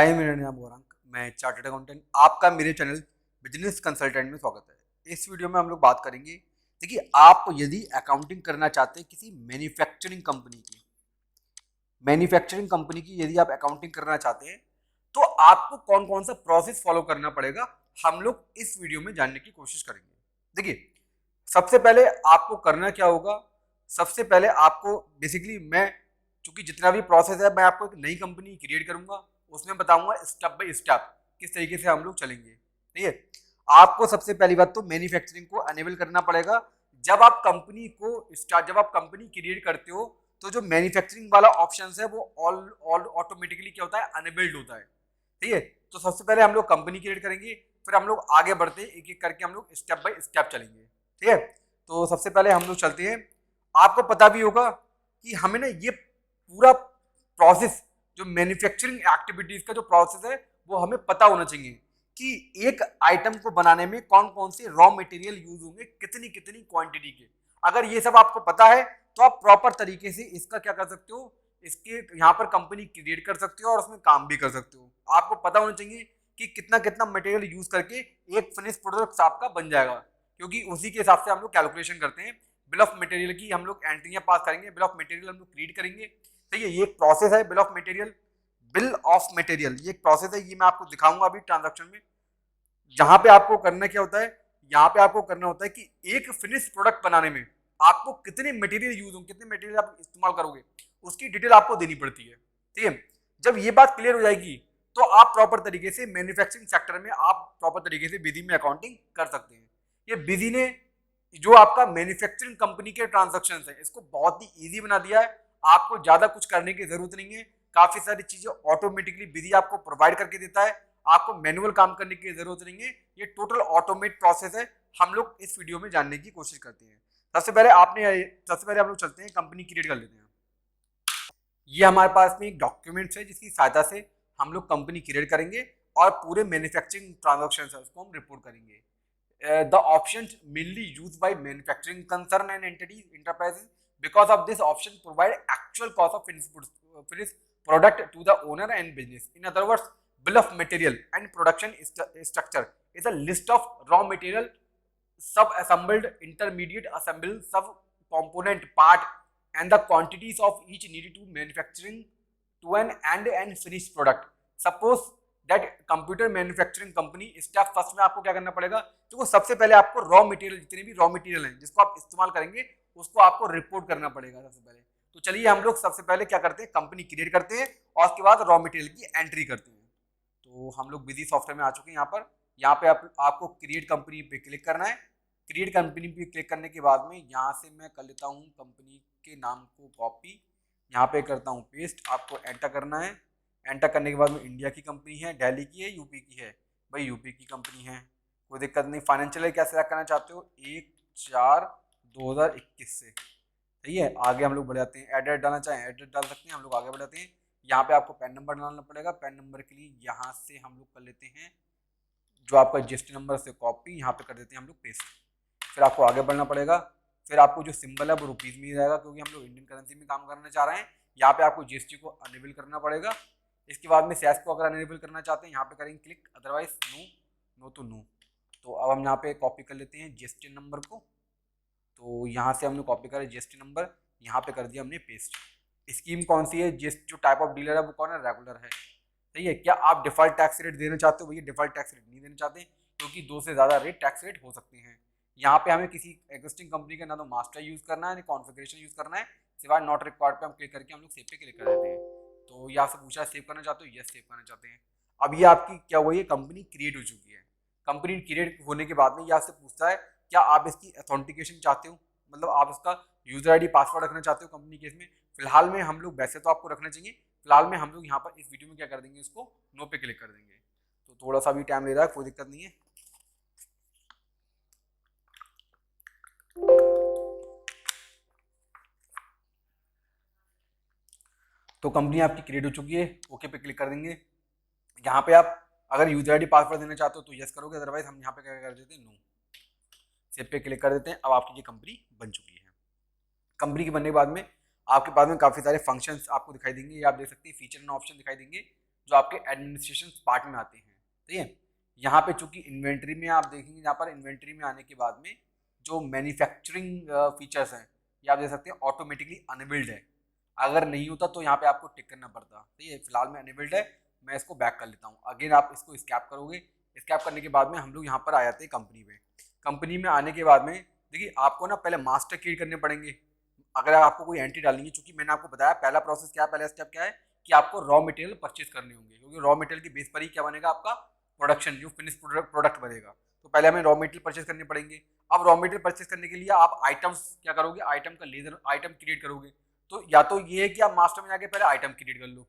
हाय, मेरा नाम गौरांग। मैं चार्टर्ड अकाउंटेंट। आपका मेरे चैनल बिजनेस कंसल्टेंट में स्वागत है। इस वीडियो में हम लोग बात करेंगे। देखिए, आप यदि अकाउंटिंग करना चाहते हैं किसी मैन्युफैक्चरिंग कंपनी की यदि आप अकाउंटिंग करना चाहते हैं तो आपको कौन कौन सा प्रोसेस फॉलो करना पड़ेगा, हम लोग इस वीडियो में जानने की कोशिश करेंगे। देखिए, सबसे पहले आपको करना क्या होगा। सबसे पहले आपको बेसिकली मैं चूंकि जितना भी प्रोसेस है मैं आपको एक नई कंपनी क्रिएट करूंगा, उसमें बताऊंगा स्टेप बाय स्टेप किस तरीके से हम लोग चलेंगे। ठीक है, आपको सबसे पहली बात तो मैन्युफैक्चरिंग को अनेबल करना पड़ेगा। जब आप कंपनी क्रिएट करते हो तो जो मैन्युफैक्चरिंग वाला ऑप्शन है वो ऑल ऑटोमेटिकली क्या होता है, अनेबल्ड होता है। ठीक है, तो सबसे पहले हम लोग कंपनी क्रिएट करेंगे, फिर हम लोग आगे बढ़ते हैं, एक एक करके हम लोग स्टेप बाय स्टेप चलेंगे। ठीक है, तो सबसे पहले हम लोग चलते हैं। आपको पता भी होगा कि हमें ना ये पूरा प्रोसेस, जो मैन्युफैक्चरिंग एक्टिविटीज का जो प्रोसेस है वो हमें पता होना चाहिए कि एक आइटम को बनाने में कौन कौन से रॉ मटेरियल यूज होंगे, कितनी कितनी क्वांटिटी के। अगर ये सब आपको पता है तो आप प्रॉपर तरीके से इसका क्या कर सकते हो, इसके यहाँ पर कंपनी क्रिएट कर सकते हो और उसमें काम भी कर सकते हो। आपको पता होना चाहिए कि कितना कितना मटेरियल यूज करके एक फिनिश प्रोडक्ट आपका बन जाएगा, क्योंकि उसी के हिसाब से हम लोग कैलकुलेशन करते हैं। बिल ऑफ मटेरियल की हम लोग एंट्रियां पास करेंगे, बिल ऑफ मटेरियल हम लोग क्रिएट करेंगे। तो ये एक प्रोसेस है। बिल ऑफ मटेरियल ये एक प्रोसेस है, ये मैं आपको दिखाऊंगा अभी ट्रांजेक्शन में। जहां पे आपको करना क्या होता है, यहाँ पे आपको करना होता है कि एक फिनिश प्रोडक्ट बनाने में आपको कितने मटेरियल यूज होंगे, कितने मटेरियल आप इस्तेमाल करोगे, उसकी डिटेल आपको देनी पड़ती है। ठीक है, जब ये बात क्लियर हो जाएगी तो आप प्रॉपर तरीके से मैन्युफैक्चरिंग सेक्टर में आप प्रॉपर तरीके से बिजी में अकाउंटिंग कर सकते हैं। ये बिजी ने जो आपका मैन्युफैक्चरिंग कंपनी के ट्रांजेक्शन है इसको बहुत ही ईजी बना दिया है। आपको ज्यादा कुछ करने की जरूरत नहीं है, काफी सारी चीजें ऑटोमेटिकली बिजी आपको प्रोवाइड करके देता है। आपको मैनुअल काम करने की जरूरत नहीं है, ये टोटल ऑटोमेट प्रोसेस है। हम लोग इस वीडियो में जानने की कोशिश करते हैं। सबसे पहले हम लोग चलते हैं, कंपनी क्रिएट कर लेते हैं। ये हमारे पास में एक डॉक्यूमेंट है जिसकी सहायता से हम लोग कंपनी क्रिएट करेंगे और पूरे मैन्युफैक्चरिंग ट्रांजेक्शन है उसको हम रिपोर्ट करेंगे। The options mainly used by manufacturing concern and entities enterprises. Because of this option provide actual cost of finished product to the owner and business. In other words, bill of material and production structure is a list of raw material, sub-assembled, intermediate assembled, sub-component part, and the quantities of each needed to manufacturing to an end finished product. Suppose that computer manufacturing company. Step first में आपको क्या करना पड़ेगा, तो सबसे पहले आपको raw material, जितने भी रॉ मटेरियल हैं जिसको आप इस्तेमाल करेंगे उसको आपको रिपोर्ट करना पड़ेगा सबसे पहले। तो चलिए हम लोग सबसे पहले क्या करते हैं, कंपनी क्रिएट करते हैं और उसके बाद रॉ मटेरियल की एंट्री करते हैं। तो हम लोग बिजी सॉफ्टवेयर में आ चुके हैं। यहाँ पे आपको क्रिएट कंपनी पे क्लिक करना है। क्रिएट कंपनी पे क्लिक करने के बाद में यहाँ से मैं कर लेता हूँ कंपनी के नाम को कॉपी, यहाँ पे करता हूँ पेस्ट। आपको एंटर करना है। एंटर करने के बाद में इंडिया की कंपनी है, दिल्ली की है, यूपी की है। भाई यूपी की कंपनी है, कोई दिक्कत नहीं। फाइनेंशियल क्या सिलेक्ट करना चाहते हो, 1/4/2021 से। सही है, आगे हम लोग बढ़ जाते हैं। एड्रेस डालना चाहें एड्रेस डाल सकते हैं। हम लोग आगे बढ़ जाते हैं। यहाँ पे आपको पैन नंबर डालना पड़ेगा। पैन नंबर के लिए यहाँ से हम लोग कर लेते हैं जो आपका जीएसटी नंबर से कॉपी, यहाँ पे कर देते हैं हम लोग पेस्ट। फिर आपको आगे बढ़ना पड़ेगा। फिर आपको जो सिंबल है वो रुपीज़ में ही रहेगा क्योंकि हम लोग इंडियन करेंसी में काम करना चाह रहे हैं। यहाँ पे आपको जीएसटी को अनेबल करना पड़ेगा। इसके बाद में सेस को अगर अनेबल करना चाहते हैं यहाँ पे करेंगे क्लिक, अदरवाइज नो तो नो। तो अब हम यहाँ पे कॉपी कर लेते हैं जीएसटी नंबर को। तो यहाँ से हमने कॉपी करा जीएसटी नंबर, यहाँ पे कर दिया हमने पेस्ट। स्कीम कौन सी है, जो टाइप ऑफ डीलर है वो कौन है, रेगुलर है। सही है, क्या आप डिफॉल्ट टैक्स रेट देना चाहते हो, भैया डिफॉल्ट टैक्स रेट नहीं देना चाहते क्योंकि 2 से ज़्यादा रेट टैक्स रेट हो सकते हैं। यहाँ पे हमें किसी एग्जिस्टिंग कंपनी का ना तो मास्टर यूज़ करना है ना कॉन्फ़िगरेशन यूज़ करना है, सिवाय नॉट रिक्वायर्ड पे हम क्लिक करके हम लोग सेव पे क्लिक कर देते हैं। तो यहाँ से पूछा सेव करना चाहते हो, यस सेव करना चाहते हैं। अब ये आपकी क्या हुई है, कंपनी क्रिएट हो चुकी है। कंपनी क्रिएट होने के बाद में यहाँ से पूछता है क्या आप इसकी अथेंटिकेशन चाहते हो, मतलब आप इसका यूजर आईडी पासवर्ड रखना चाहते हो कंपनी केस में। फिलहाल में हम लोग, वैसे तो आपको रखना चाहिए, फिलहाल में हम लोग यहाँ पर इस वीडियो में क्या कर देंगे, इसको नो पे क्लिक कर देंगे। तो थोड़ा सा भी टाइम ले रहा है, कोई दिक्कत नहीं है। तो कंपनी आपकी क्रिएट हो चुकी है, ओके पे क्लिक कर देंगे। यहाँ पे आप अगर यूजर आईडी पासवर्ड देना चाहते हो तो यस करोगे, अदरवाइज हम यहाँ पे क्या कर देते हैं, नो। सेव पे क्लिक कर देते हैं। अब आपकी ये कंपनी बन चुकी है। कंपनी के बनने के बाद में आपके पास में काफ़ी सारे फंक्शंस आपको दिखाई देंगे। ये आप देख सकते हैं, फीचर एंड ऑप्शन दिखाई देंगे। जो आपके एडमिनिस्ट्रेशन पार्ट में आते हैं। ठीक है, यहाँ पे चूंकि इन्वेंट्री में आप देखेंगे, यहाँ पर इन्वेंट्री में आने के बाद में जो मैन्युफैक्चरिंग फीचर्स हैं ये आप देख सकते हैं ऑटोमेटिकली अनबिल्ड है। अगर नहीं होता तो यहाँ पे आपको टिक करना पड़ता। ठीक है, फिलहाल में अनबिल्ड है, मैं इसको बैक कर लेता हूँ। अगेन आप इसको स्कैप करोगे, स्कैप करने के बाद में हम लोग यहाँ पर आ जाते हैं कंपनी में। कंपनी में आने के बाद में देखिए आपको ना पहले मास्टर क्रिएट करने पड़ेंगे अगर आपको कोई एंट्री डालनी है। चूंकि मैंने आपको बताया पहला प्रोसेस क्या है, पहला स्टेप क्या है कि आपको रॉ मटेरियल परचेज करने होंगे, क्योंकि रॉ मटेरियल की बेस पर ही क्या बनेगा आपका प्रोडक्शन, जो फिनिश प्रोडक्ट बनेगा। तो पहले हमें रॉ मटेरियल परचेज करने पड़ेंगे। अब रॉ मटेरियल परचेज करने के लिए आप आइटम्स क्या करोगे, आइटम का लेजर आइटम क्रिएट करोगे। तो या तो ये है कि आप मास्टर में जाके पहले आइटम क्रिएट कर लो,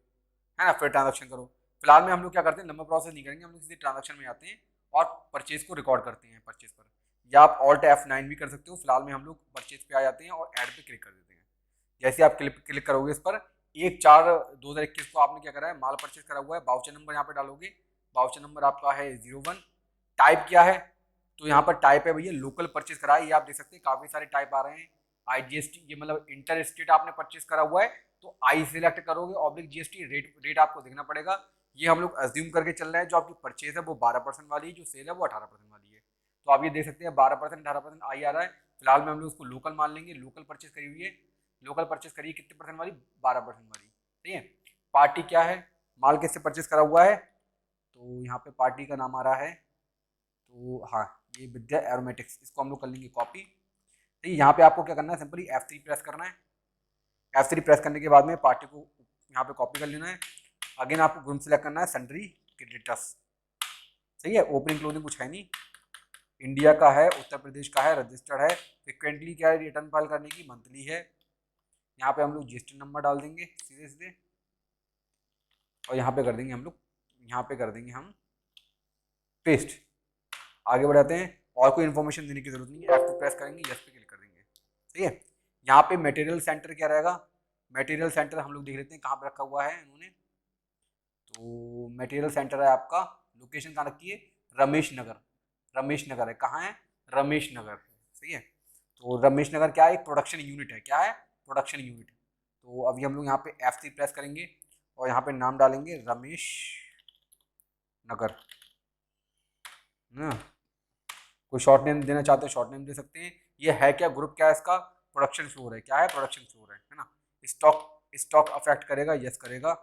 है ना, फिर ट्रांजेक्शन करो। फिलहाल में हम लोग क्या करते हैं, लंबा प्रोसेस नहीं करेंगे, हम लोग सीधे ट्रांजेक्शन में आते हैं और परचेज को रिकॉर्ड करते हैं परचेज पर। या आप ऑल्ट F9 भी कर सकते हो। फिलहाल में हम लोग परचेज पे आ जाते हैं और ऐड पे क्लिक कर देते हैं। जैसे आप क्लिक करोगे इस पर 1/4/2021 को आपने क्या करा है, माल परचेज करा हुआ है। बाउचर नंबर यहाँ पे डालोगे, बाउचर नंबर आपका है 01। टाइप क्या है, तो यहाँ पर टाइप है भैया लोकल परचेज करा है। ये आप देख सकते हैं काफी सारे टाइप आ रहे हैं। IGST ये मतलब इंटर स्टेट आपने परचेज करा हुआ है, तो आई सिलेक्ट करोगे, ऑब्लिक GST रेट आपको देखना पड़ेगा। ये हम लोग अज्यूम करके चल रहे हैं जो आपकी परचेज है वो 12% वाली है, जो सेल है वो 18% वाली है। तो आप ये देख सकते हैं 12% 18% आई आ रहा है। फिलहाल में हम लोग उसको लोकल मान लेंगे, लोकल परचेज करी हुई है। लोकल परचेज करिए कितने परसेंट वाली, 12% वाली। ठीक है, पार्टी क्या है, माल किससे परचेज करा हुआ है, तो यहाँ पे पार्टी का नाम आ रहा है, तो हाँ ये विद्या एरोमेटिक्स, इसको हम लोग कर लेंगे कॉपी। ठीक है, यहाँ पे आपको क्या करना है, सिंपली F3 प्रेस करना है। F3 प्रेस करने के बाद में पार्टी को यहाँ पे कॉपी कर लेना है। अगेन आपको ग्रुप सेलेक्ट करना है सन्ड्री क्रेडिटर्स। सही है, ओपनिंग क्लोजिंग कुछ है नहीं, इंडिया का है, उत्तर प्रदेश का है, रजिस्टर्ड है। फ्रिक्वेंटली क्या है, रिटर्न फाइल करने की मंथली है। यहाँ पे हम लोग GST नंबर डाल देंगे सीधे सीधे, और यहाँ पे कर देंगे हम लोग, यहाँ पे कर देंगे हम पेस्ट। आगे बढ़ाते हैं, और कोई इन्फॉर्मेशन देने की जरूरत नहीं है। F2 प्रेस करेंगे, यस पे क्लिक कर देंगे। ठीक है, यहाँ पे मटेरियल सेंटर क्या रहेगा, मटेरियल सेंटर हम लोग देख लेते हैं कहाँ पे रखा हुआ है इन्होंने। तो मटेरियल सेंटर है आपका, लोकेशन कहाँ रखी है, रमेश नगर। रमेश नगर है, कहाँ है, रमेश नगर। सही है, तो रमेश नगर क्या है, एक प्रोडक्शन यूनिट है। क्या है, प्रोडक्शन यूनिट। तो अभी हम लोग यहाँ पे F3 प्रेस करेंगे और यहाँ पे नाम डालेंगे रमेश नगर ना। कोई शॉर्ट नेम देना चाहते हो शॉर्ट नेम दे सकते हैं। ये है क्या, ग्रुप क्या है इसका, प्रोडक्शन फ्लोर है। क्या है, प्रोडक्शन फ्लोर है ना। स्टॉक, स्टॉक अफेक्ट करेगा, यस करेगा।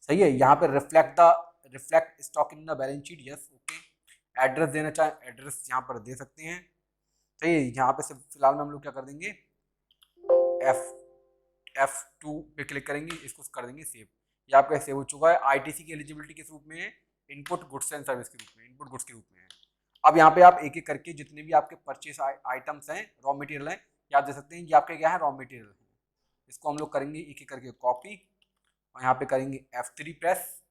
सही है, यहाँ पे reflect stock in the balance sheet, yes okay. Address देना चाहे एड्रेस यहाँ पर दे सकते हैं। सही है, यहाँ पे फिलहाल में हम लोग क्या कर देंगे, F2 पे क्लिक करेंगे, इसको कर देंगे सेव। ये आपका सेव हो चुका है। ITC की एलिजिबिलिटी किस रूप में है, इनपुट गुड्स एंड सर्विस के रूप में, इनपुट गुड्स के रूप में है। अब यहाँ पे आप एक एक करके जितने भी आपके परचेस आइटम्स हैं, रॉ मटेरियल हैं, ये आप दे सकते हैं, ये आपके क्या है, रॉ मटेरियल है। इसको हम लोग करेंगे एक एक करके कॉपी, और यहाँ पे करेंगे F3 प्रेस।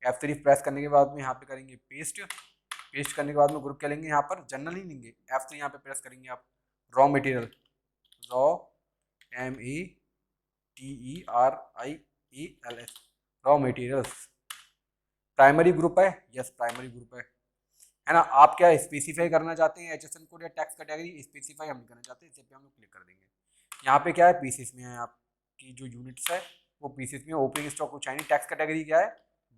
F3 प्रेस करने के बाद में यहाँ पे करेंगे पेस्ट। पेस्ट करने के बाद में ग्रुप क्या लेंगे, यहाँ पर जनरल ही लेंगे। F3 यहाँ पे प्रेस करेंगे आप, raw material, raw METERIALS, raw materials. Primary group है, यस प्राइमरी ग्रुप है ना। आप क्या स्पेसिफाई करना चाहते हैं, HSN कोड या टैक्स कैटेगरी, स्पेसिफाई हम नहीं करना चाहते, इस पे हम लोग क्लिक कर देंगे। यहाँ पे क्या है, पीसेस में है, आपकी जो यूनिट्स है वो पीसेस में। ओपनिंग स्टॉक कुछ है नहीं। टैक्स कैटेगरी क्या है,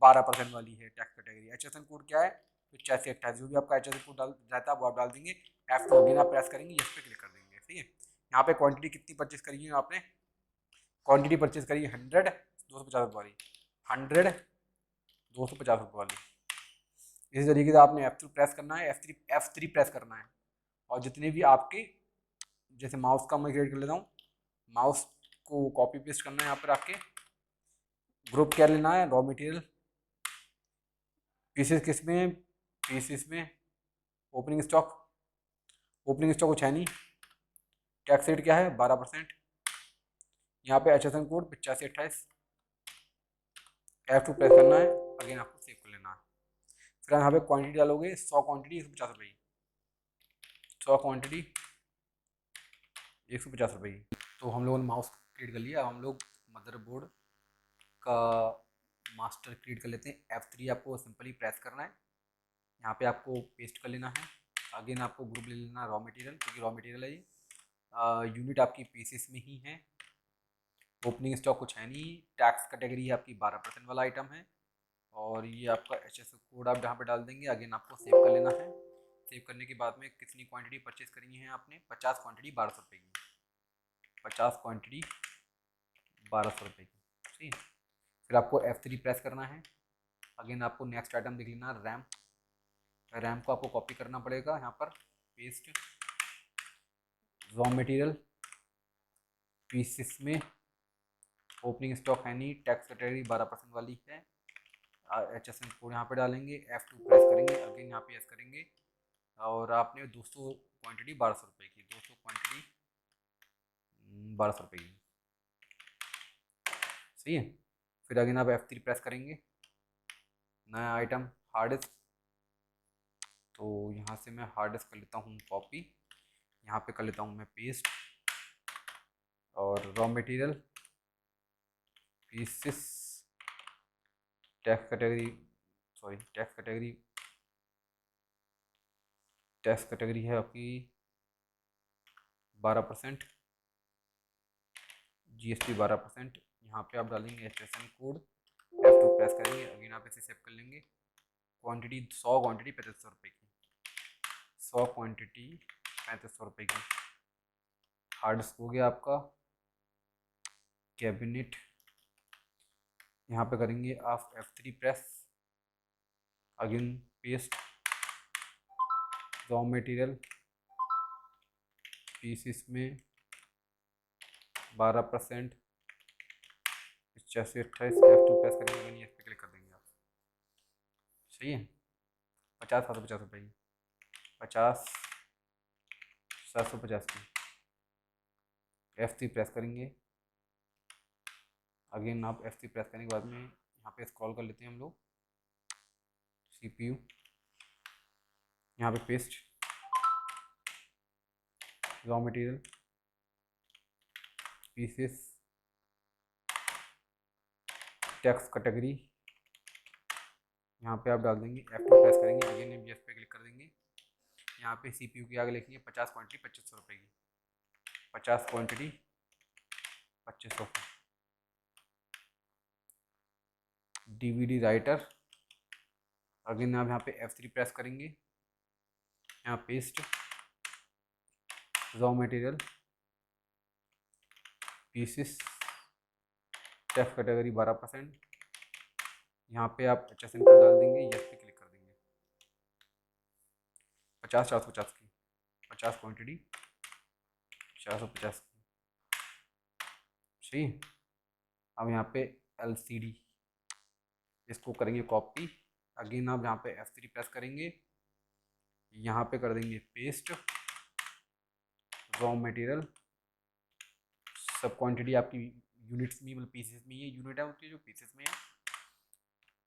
12% वाली है टैक्स कैटेगरी। HSN कोड क्या है, 8528, जो भी आपका HSN कोड रहता है वो आप डाल देंगे। F2 अगेन आप प्रेस करेंगे, यस पे क्लिक कर देंगे। ठीक है, यहाँ पे क्वांटिटी कितनी परचेज करी है आपने, क्वांटिटी परचेज करी 100 250 रुपये वाली, 100 250 रुपये वाली। इसी तरीके से आपने F2 प्रेस करना है, F3 प्रेस करना है, और जितने भी आपके, जैसे माउस का मैं क्रिएट कर लेता हूँ, माउस को कॉपी पेस्ट करना है यहाँ पर आके। ग्रुप क्या लेना है, रॉ मटेरियल। पीसेस किस में, पीसेस में। ओपनिंग स्टॉक, ओपनिंग स्टॉक कुछ है नहीं। टैक्स रेट क्या है, 12%। यहाँ पे HSN कोड 8528। F2 प्रेस करना है, अगेन आपको सेव कर लेना है। फिर यहाँ पे क्वांटिटी डालोगे, 100 क्वांटिटी 150 रुपये, 100 क्वांटिटी 150 रुपये। तो हम लोगों ने माउस क्रिएट कर लिया। अब हम लोग मदरबोर्ड का मास्टर क्रिएट कर लेते हैं। F3 आपको सिंपली प्रेस करना है, यहाँ पे आपको पेस्ट कर लेना है। अगेन आपको ग्रुप ले लेना रॉ मटेरियल, क्योंकि रॉ मटेरियल है ये। यूनिट आपकी पीसेस में ही है। ओपनिंग स्टॉक कुछ है नहीं, टैक्स कैटेगरी आपकी 12% वाला आइटम है, और ये आपका एच कोड आप जहाँ पे डाल देंगे। अगेन आपको सेव कर लेना है। सेव करने के बाद में कितनी क्वांटिटी परचेज करनी है आपने, 50 क्वांटिटी 1200 रुपये की, 50 क्वांटिटी 1200 रुपये की, ठीक है। फिर आपको F3 प्रेस करना है। अगेन आपको नेक्स्ट आइटम देख लेना, रैम। रैम को आपको कॉपी करना पड़ेगा, यहाँ पर पेस्ट, रॉ मटेरियल पीसेस में, ओपनिंग स्टॉक है नहीं, टैक्स कैटेगरी 12% वाली है, HSN कोड यहाँ पे डालेंगे, F2 प्रेस करेंगे, अगेन यहाँ पे यस करेंगे, और आपने 200 क्वांटिटी 1200 रुपये की, 200 क्वांटिटी 1200 रुपये की, सही है। फिर अगेन आप F3 प्रेस करेंगे, नया आइटम हार्ड डिस्क। तो यहाँ से मैं हार्ड डिस्क कर लेता हूँ कॉपी, यहाँ पे कर लेता हूँ मैं पेस्ट, और raw material pieces, tax category, sorry tax category है आपकी 12%, GST 12%। यहाँ पे आप डालेंगे HSN कोड, F2 प्रेस करेंगे, अगेन आप इसे सेव कर लेंगे। क्वांटिटी 100 क्वांटिटी 3500 रुपये की, 100 क्वांटिटी 3500 रुपये की। हार्ड डिस्क हो गया आपका। कैबिनेट, यहाँ पे करेंगे आप F3 press, again paste, raw material pieces में 12%, 8528, F2 प्रेस करेंगे, अगेन इस पे क्लिक कर देंगे आप, सही है। 50 750 रुपये की, 50 750 की, F3 प्रेस करेंगे, अगेन आप F3 प्रेस करने के बाद में यहाँ पे स्क्रॉल कर लेते हैं हम लोग, CPU, यहाँ पे paste, raw material pieces, tax category, यहाँ पे आप डाल देंगे, F2 प्रेस करेंगे, अगेन एस पे क्लिक कर देंगे। यहाँ पे CPU की आगे लिखेंगे 50 क्वांटिटी 2500 रुपये की, 50 क्वांटिटी 2500। DVD राइटर, अगेन आप यहाँ पे F3 प्रेस करेंगे, यहाँ paste, raw material pieces, tax category 12%, यहाँ पे आप HSN कोड डाल देंगे, यस पे क्लिक कर देंगे। 50 450 की, 50 क्वांटिटी 450 की, सही। अब यहाँ पे LCD, इसको करेंगे कॉपी, अगेन आप यहाँ पे F3 प्रेस करेंगे, यहाँ पे कर देंगे पेस्ट, रॉ मटेरियल, सब क्वांटिटी आपकी यूनिट्स में, मतलब पीसेस में, ये यूनिट है उसकी जो पीसेस में है।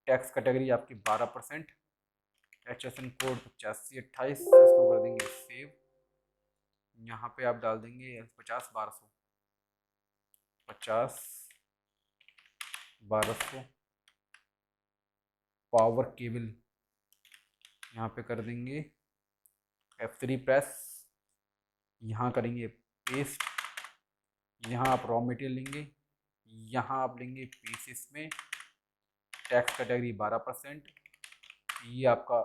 टैक्स कैटेगरी आपकी 12%, HSN कोड 8528, इसको कर देंगे सेव। यहाँ पे आप डाल देंगे 50 1200, 50 1200। पावर केबल, यहाँ पे कर देंगे F3 प्रेस, यहाँ करेंगे पेस्ट, यहाँ आप रॉ मटेरियल लेंगे, यहाँ आप लेंगे पीसेस में, टैक्स कैटेगरी 12%, ये आपका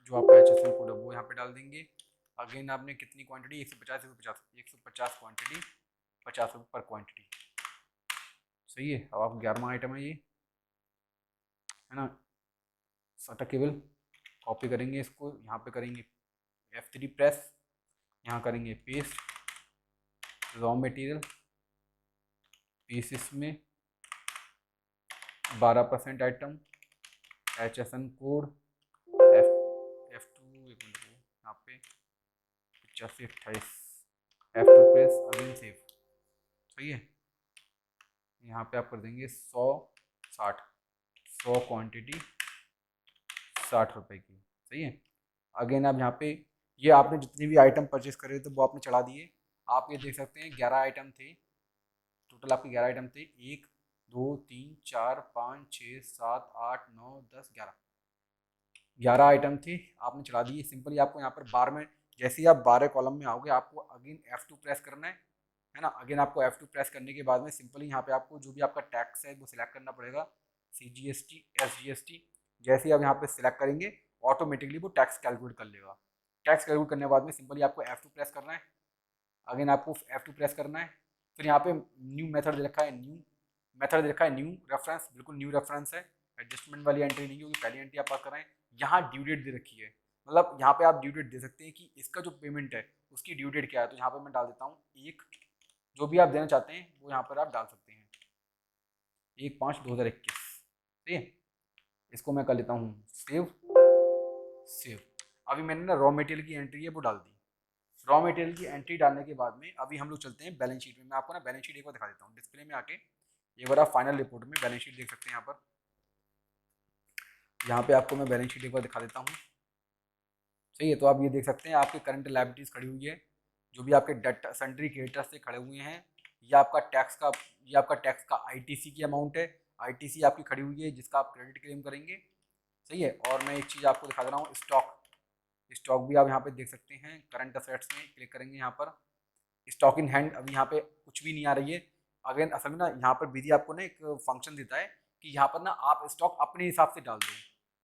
जो आपका HSN कोड है वो यहाँ पे डाल देंगे। अगेन आपने कितनी क्वांटिटी, 150 150 क्वांटिटी 50 रुपये पर क्वांटिटी, सही है। अब आप 11वां आइटम है ये, है ना, सटा केबल, कॉपी करेंगे इसको, यहाँ पे करेंगे F3 प्रेस, यहाँ करेंगे पेस्ट, रॉ मटेरियल पीसेस में 12% आइटम, HSN कोड F2, एक मिनट यहाँ पे 8528, F2 प्रेस, अगेन सेव, सही है। यहाँ पे आप कर देंगे 100 क्वांटिटी 60 रुपये की, सही है। अगेन आप यहाँ पे, ये आपने जितने भी आइटम परचेस करे थे वो आपने चढ़ा दिए। आप ये देख सकते हैं 11 आइटम थे टोटल, आपके 11 आइटम थे, 1 2 3 4 5 6 7 8 9 10 11 आइटम थे, आपने चढ़ा दिए। सिंपली आपको यहाँ पर बार में, जैसे ही आप 12 कॉलम में आओगे, आपको अगेन F2 प्रेस करना है, है ना। अगेन आपको F2 प्रेस करने के बाद में सिंपली यहाँ पे आपको जो भी आपका टैक्स है वो सिलेक्ट करना पड़ेगा, CGST, SGST। जैसे ही आप यहाँ पे सिलेक्ट करेंगे ऑटोमेटिकली वो टैक्स कैलकुलेट कर लेगा। टैक्स कैलकुलेट करने के बाद में सिंपली आपको F2 प्रेस करना है। अगेन आपको F2 प्रेस करना है। फिर यहाँ पे न्यू मेथड दे रखा है, न्यू रेफरेंस, बिल्कुल न्यू रेफरेंस है, एडजस्टमेंट वाली एंट्री नहीं होगी, पहली एंट्री आप पास कर रहे हैं। यहाँ ड्यू डेट दे रखी है, मतलब यहाँ पे आप ड्यू डेट दे सकते हैं कि इसका जो पेमेंट है उसकी ड्यू डेट क्या है। तो यहाँ पे मैं डाल देता हूँ एक, जो भी आप देना चाहते हैं वो यहाँ पर आप डाल सकते हैं, 1/5/2021। ठीक है, इसको मैं कर लेता हूँ सेव। अभी मैंने ना रॉ मटेरियल की एंट्री है वो डाल दी। रॉ मटेरियल की एंट्री डालने के बाद में अभी हम लोग चलते हैं बैलेंस शीट में। मैं आपको ना बैलेंस शीट एक बार दिखा देता हूँ, डिस्प्ले में आके एक बार आप फाइनल रिपोर्ट में बैलेंस शीट देख सकते हैं। यहाँ पे आपको मैं बैलेंस शीट एक बार दिखा देता हूँ। सही है, तो आप ये देख सकते हैं आपके करंट लायबिलिटीज़ खड़ी हुई है, जो भी आपके डेट सन्ड्री क्रेडिटर्स से खड़े हुए हैं। ये आपका टैक्स का ITC की अमाउंट है, ITC आपकी खड़ी हुई है जिसका आप क्रेडिट क्लेम करेंगे। सही है, और मैं एक चीज़ आपको दिखा दे रहा हूँ, स्टॉक भी आप यहाँ पे देख सकते हैं। करंट असेट्स में क्लिक करेंगे, यहाँ पर स्टॉक इन हैंड अभी यहाँ पे कुछ भी नहीं आ रही है। अगेन असल में ना यहाँ पर विधि आपको ना एक फंक्शन देता है कि यहाँ पर ना आप स्टॉक अपने हिसाब से डाल दो।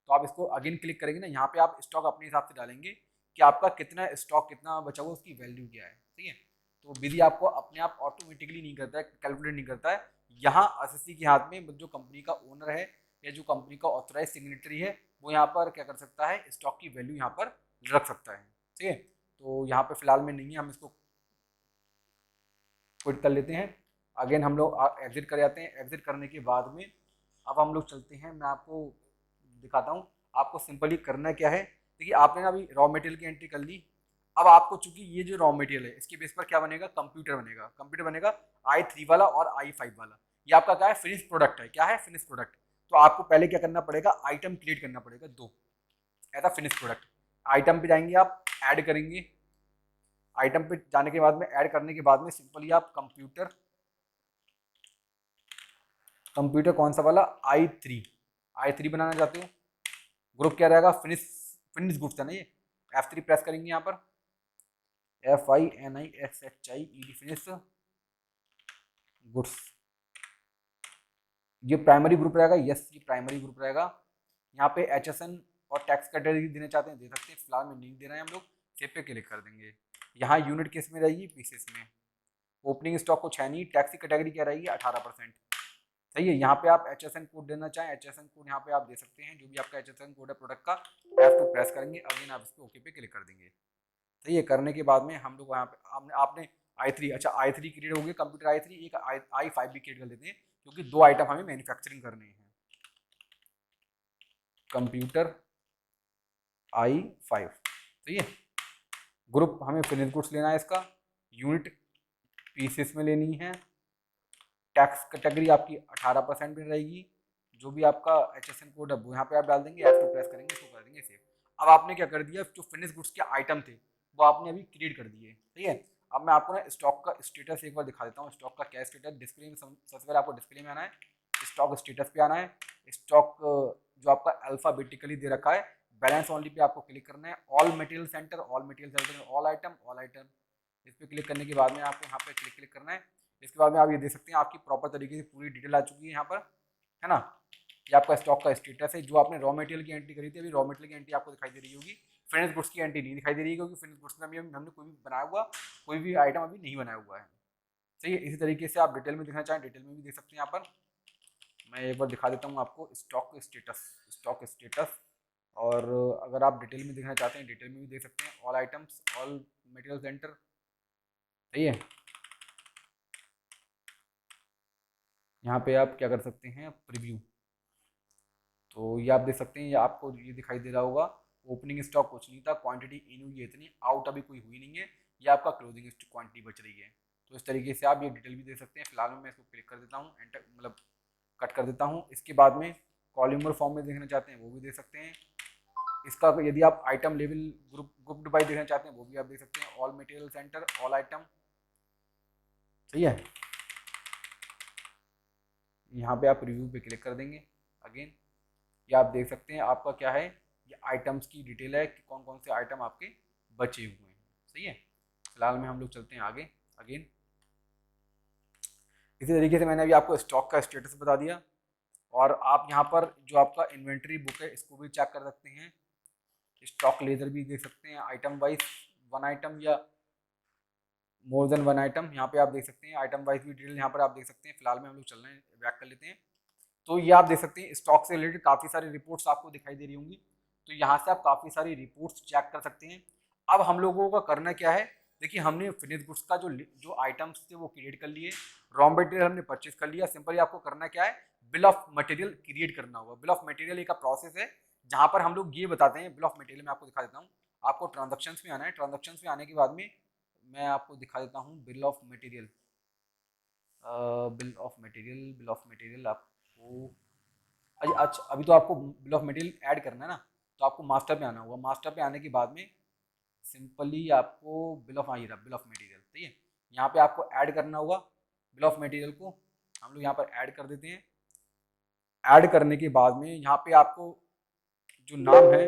तो आप इसको अगेन क्लिक करेंगे ना, यहाँ पे आप स्टॉक अपने हिसाब से डालेंगे कि आपका कितना स्टॉक कितना बचा हुआ, उसकी वैल्यू क्या है। ठीक है, तो विधि आपको अपने आप ऑटोमेटिकली नहीं करता है, कैलकुलेट नहीं करता है। यहाँ एसएससी के हाथ में जो कंपनी का ओनर है या जो कंपनी का ऑथराइज सिग्नेटरी है वो यहाँ पर क्या कर सकता है, स्टॉक की वैल्यू यहाँ पर रख सकता है। ठीक है, तो यहाँ पे फिलहाल में नहीं है, हम इसको क्विट कर लेते हैं। अगेन हम लोग एग्जिट कर जाते हैं। एग्जिट करने के बाद में अब हम लोग चलते हैं, मैं आपको दिखाता हूँ आपको सिंपली करना क्या है। देखिए आपने ना अभी रॉ मटेरियल की एंट्री कर ली। अब आपको चूंकि ये जो रॉ मटेरियल है इसके बेस पर क्या बनेगा, कंप्यूटर बनेगा I3 वाला और I5 वाला। ये आपका क्या है, फिनिश प्रोडक्ट है। क्या है, फिनिश प्रोडक्ट। तो आपको पहले क्या करना पड़ेगा, आइटम क्रिएट करना पड़ेगा 2 एज फिनिश प्रोडक्ट। आइटम पे जाएंगे, आप ऐड करेंगे। आइटम पे जाने के बाद में ऐड करने के बाद में सिंपली आप कंप्यूटर कौन सा वाला, I3 बनाना चाहते हो। ग्रुप क्या रहेगा, फिनिश ग्रुप था ना ये। F3 प्रेस करेंगे, यहाँ पर FINISHIED फिनिश गुड्स। ये प्राइमरी ग्रुप रहेगा, यस ये प्राइमरी ग्रुप रहेगा। यहाँ पे HSN और टैक्स कैटेगरी देना चाहते हैं दे सकते हैं, फिलहाल में नहीं दे रहे हैं हम लोग। सेव पे क्लिक कर देंगे। यहाँ यूनिट किस में रहेगी, पीसेस में। ओपनिंग स्टॉक कुछ है नहीं। टैक्स की कैटेगरी क्या रहेगी, 18%। सही है, यहाँ पे आप HSN कोड देना चाहें, HSN कोड यहाँ पे आप दे सकते हैं, जो भी आपका HSN कोड है प्रोडक्ट का। F2 प्रेस करेंगे, अगेन आप इस पे ओके पे क्लिक कर देंगे। सही है, करने के बाद में हम लोग यहाँ पे आपने I3, अच्छा I3 क्रिएट हो गया, कंप्यूटर I3। एक I5 भी क्रिएट कर लेते हैं क्योंकि 2 आइटम हमें मैन्युफैक्चरिंग करने हैं। Computer I5। सही है, ग्रुप हमें फिनिश गुड्स लेना है इसका, यूनिट पीसेस में लेनी है। टैक्स कैटेगरी आपकी 18% में रहेगी। जो भी आपका HSN कोड है वो यहाँ पे आप डाल देंगे, F2 प्रेस करेंगे, इसको कर देंगे सेव। अब आपने क्या कर दिया, जो फिनिश गुड्स के आइटम थे वो आपने अभी क्रिएट कर दिए। ठीक है, अब मैं आपको ना स्टॉक का स्टेटस एक बार दिखा देता हूँ। स्टॉक का क्या स्टेटस, डिस्प्ले में सबसे पहले आपको डिस्प्ले में आना है, स्टॉक स्टेटस पे आना है। स्टॉक जो आपका अल्फाबेटिकली दे रखा है, बैलेंस ओनली पे आपको क्लिक करना है। All material centre all item, इस पर क्लिक करने के बाद में आपको यहाँ पे क्लिक करना है। इसके बाद में आप ये देख सकते हैं आपकी प्रॉपर तरीके से पूरी डिटेल आ चुकी है यहाँ पर, है ना। ये आपका स्टॉक का स्टेटस है। जो आपने रॉ मटेरियल की एंट्री करी थी, अभी रॉ मटेरियल की एंट्री आपको दिखाई दे रही होगी, फिनिश गुड्स की एंट्री नहीं दिखाई दे रही है, क्योंकि फिनिश गुड्स में अभी हमने कोई भी बनाया हुआ, कोई भी आइटम अभी नहीं बनाया हुआ है। सही है, इसी तरीके से आप डिटेल में देखना चाहें डिटेल में भी देख सकते हैं। यहाँ पर मैं एक बार दिखा देता हूँ आपको स्टॉक स्टेटस। और अगर आप डिटेल में देखना चाहते हैं डिटेल में भी देख सकते हैं, all items all material centre. सही है, यहाँ पे आप क्या कर सकते हैं, प्रीव्यू। तो ये आप देख सकते हैं, ये आपको ये दिखाई दे रहा होगा, ओपनिंग स्टॉक कुछ नहीं था, क्वांटिटी इन हुई है इतनी, आउट अभी कोई हुई नहीं है, ये आपका क्लोजिंग क्वांटिटी बच रही है। तो इस तरीके से आप ये डिटेल भी दे सकते हैं। फिलहाल में मैं इसको क्लिक कर देता हूँ, एंटर मतलब कट कर देता हूँ। इसके बाद में कॉलम फॉर्म में देखना चाहते हैं वो भी देख सकते हैं। इसका यदि आप आइटम लेवल ग्रुप बाई देखना चाहते हैं वो भी आप देख सकते हैं, all material centre all item. सही है, यहाँ पे आप रिव्यू पे क्लिक कर देंगे। अगेन ये आप देख सकते हैं आपका क्या है, ये आइटम्स की डिटेल है कि कौन कौन से आइटम आपके बचे हुए हैं। सही है, फिलहाल में हम लोग चलते हैं आगे। अगेन इसी तरीके से मैंने अभी आपको स्टॉक का स्टेटस बता दिया, और आप यहाँ पर जो आपका इन्वेंट्री बुक है इसको भी चेक कर सकते हैं, स्टॉक लेजर भी देख सकते हैं, आइटम वाइज वन आइटम या मोर देन वन आइटम यहाँ पे आप देख सकते हैं, आइटम वाइज भी डिटेल यहाँ पर आप देख सकते हैं। फिलहाल में हम लोग चल रहे हैं, बैक कर लेते हैं। तो ये आप देख सकते हैं स्टॉक से रिलेटेड काफ़ी सारी रिपोर्ट्स आपको दिखाई दे रही होंगी, तो यहाँ से आप काफ़ी सारी रिपोर्ट्स चेक कर सकते हैं। अब हम लोगों का करना क्या है, देखिए हमने फिनिश गुड्स का जो आइटम्स थे वो क्रिएट कर लिए, रॉ मटेरियल हमने परचेज कर लिया। सिंपली आपको करना क्या है, बिल ऑफ मटेरियल क्रिएट करना होगा। बिल ऑफ मटेरियल एक प्रोसेस है जहाँ पर हम लोग ये बताते हैं, बिल ऑफ मटेरियल में आपको दिखा देता हूँ। आपको ट्रांजेक्शन्स में आना है, ट्रांजेक्शन्स में आने के बाद में मैं आपको दिखा देता हूँ bill of material. Bill of material आपको अच्छा अभी तो आपको बिल ऑफ मटेरियल ऐड करना है ना, तो आपको मास्टर पे आना होगा। मास्टर पे आने के बाद में सिंपली आपको bill of bill of material, ठीक है, यहाँ पे आपको ऐड करना होगा बिल ऑफ मटेरियल को। हम लोग यहाँ पर ऐड कर देते हैं। ऐड करने के बाद में यहाँ पे आपको जो नाम है,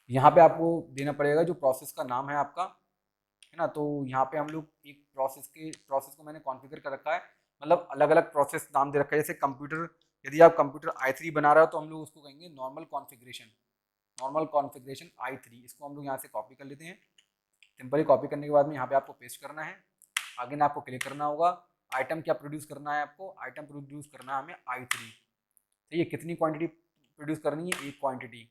यहाँ पे आपको देना पड़ेगा जो प्रोसेस का नाम है आपका, है ना। तो यहाँ पे हम लोग एक प्रोसेस को मैंने कॉन्फ़िगर कर रखा है, मतलब अलग अलग प्रोसेस नाम दे रखा है। जैसे कंप्यूटर, यदि आप कंप्यूटर i3 बना रहे हो तो हम लोग उसको कहेंगे normal configuration, normal configuration i3। इसको हम लोग यहाँ से कॉपी कर लेते हैं। सिंपली कॉपी करने के बाद में यहाँ पे आपको पेस्ट करना है, आगे ना आपको क्लिक करना होगा। आइटम क्या प्रोड्यूस करना है आपको, आइटम प्रोड्यूस करना है हमें i3। तो ये कितनी क्वांटिटी प्रोड्यूस करनी है, एक क्वांटिटी,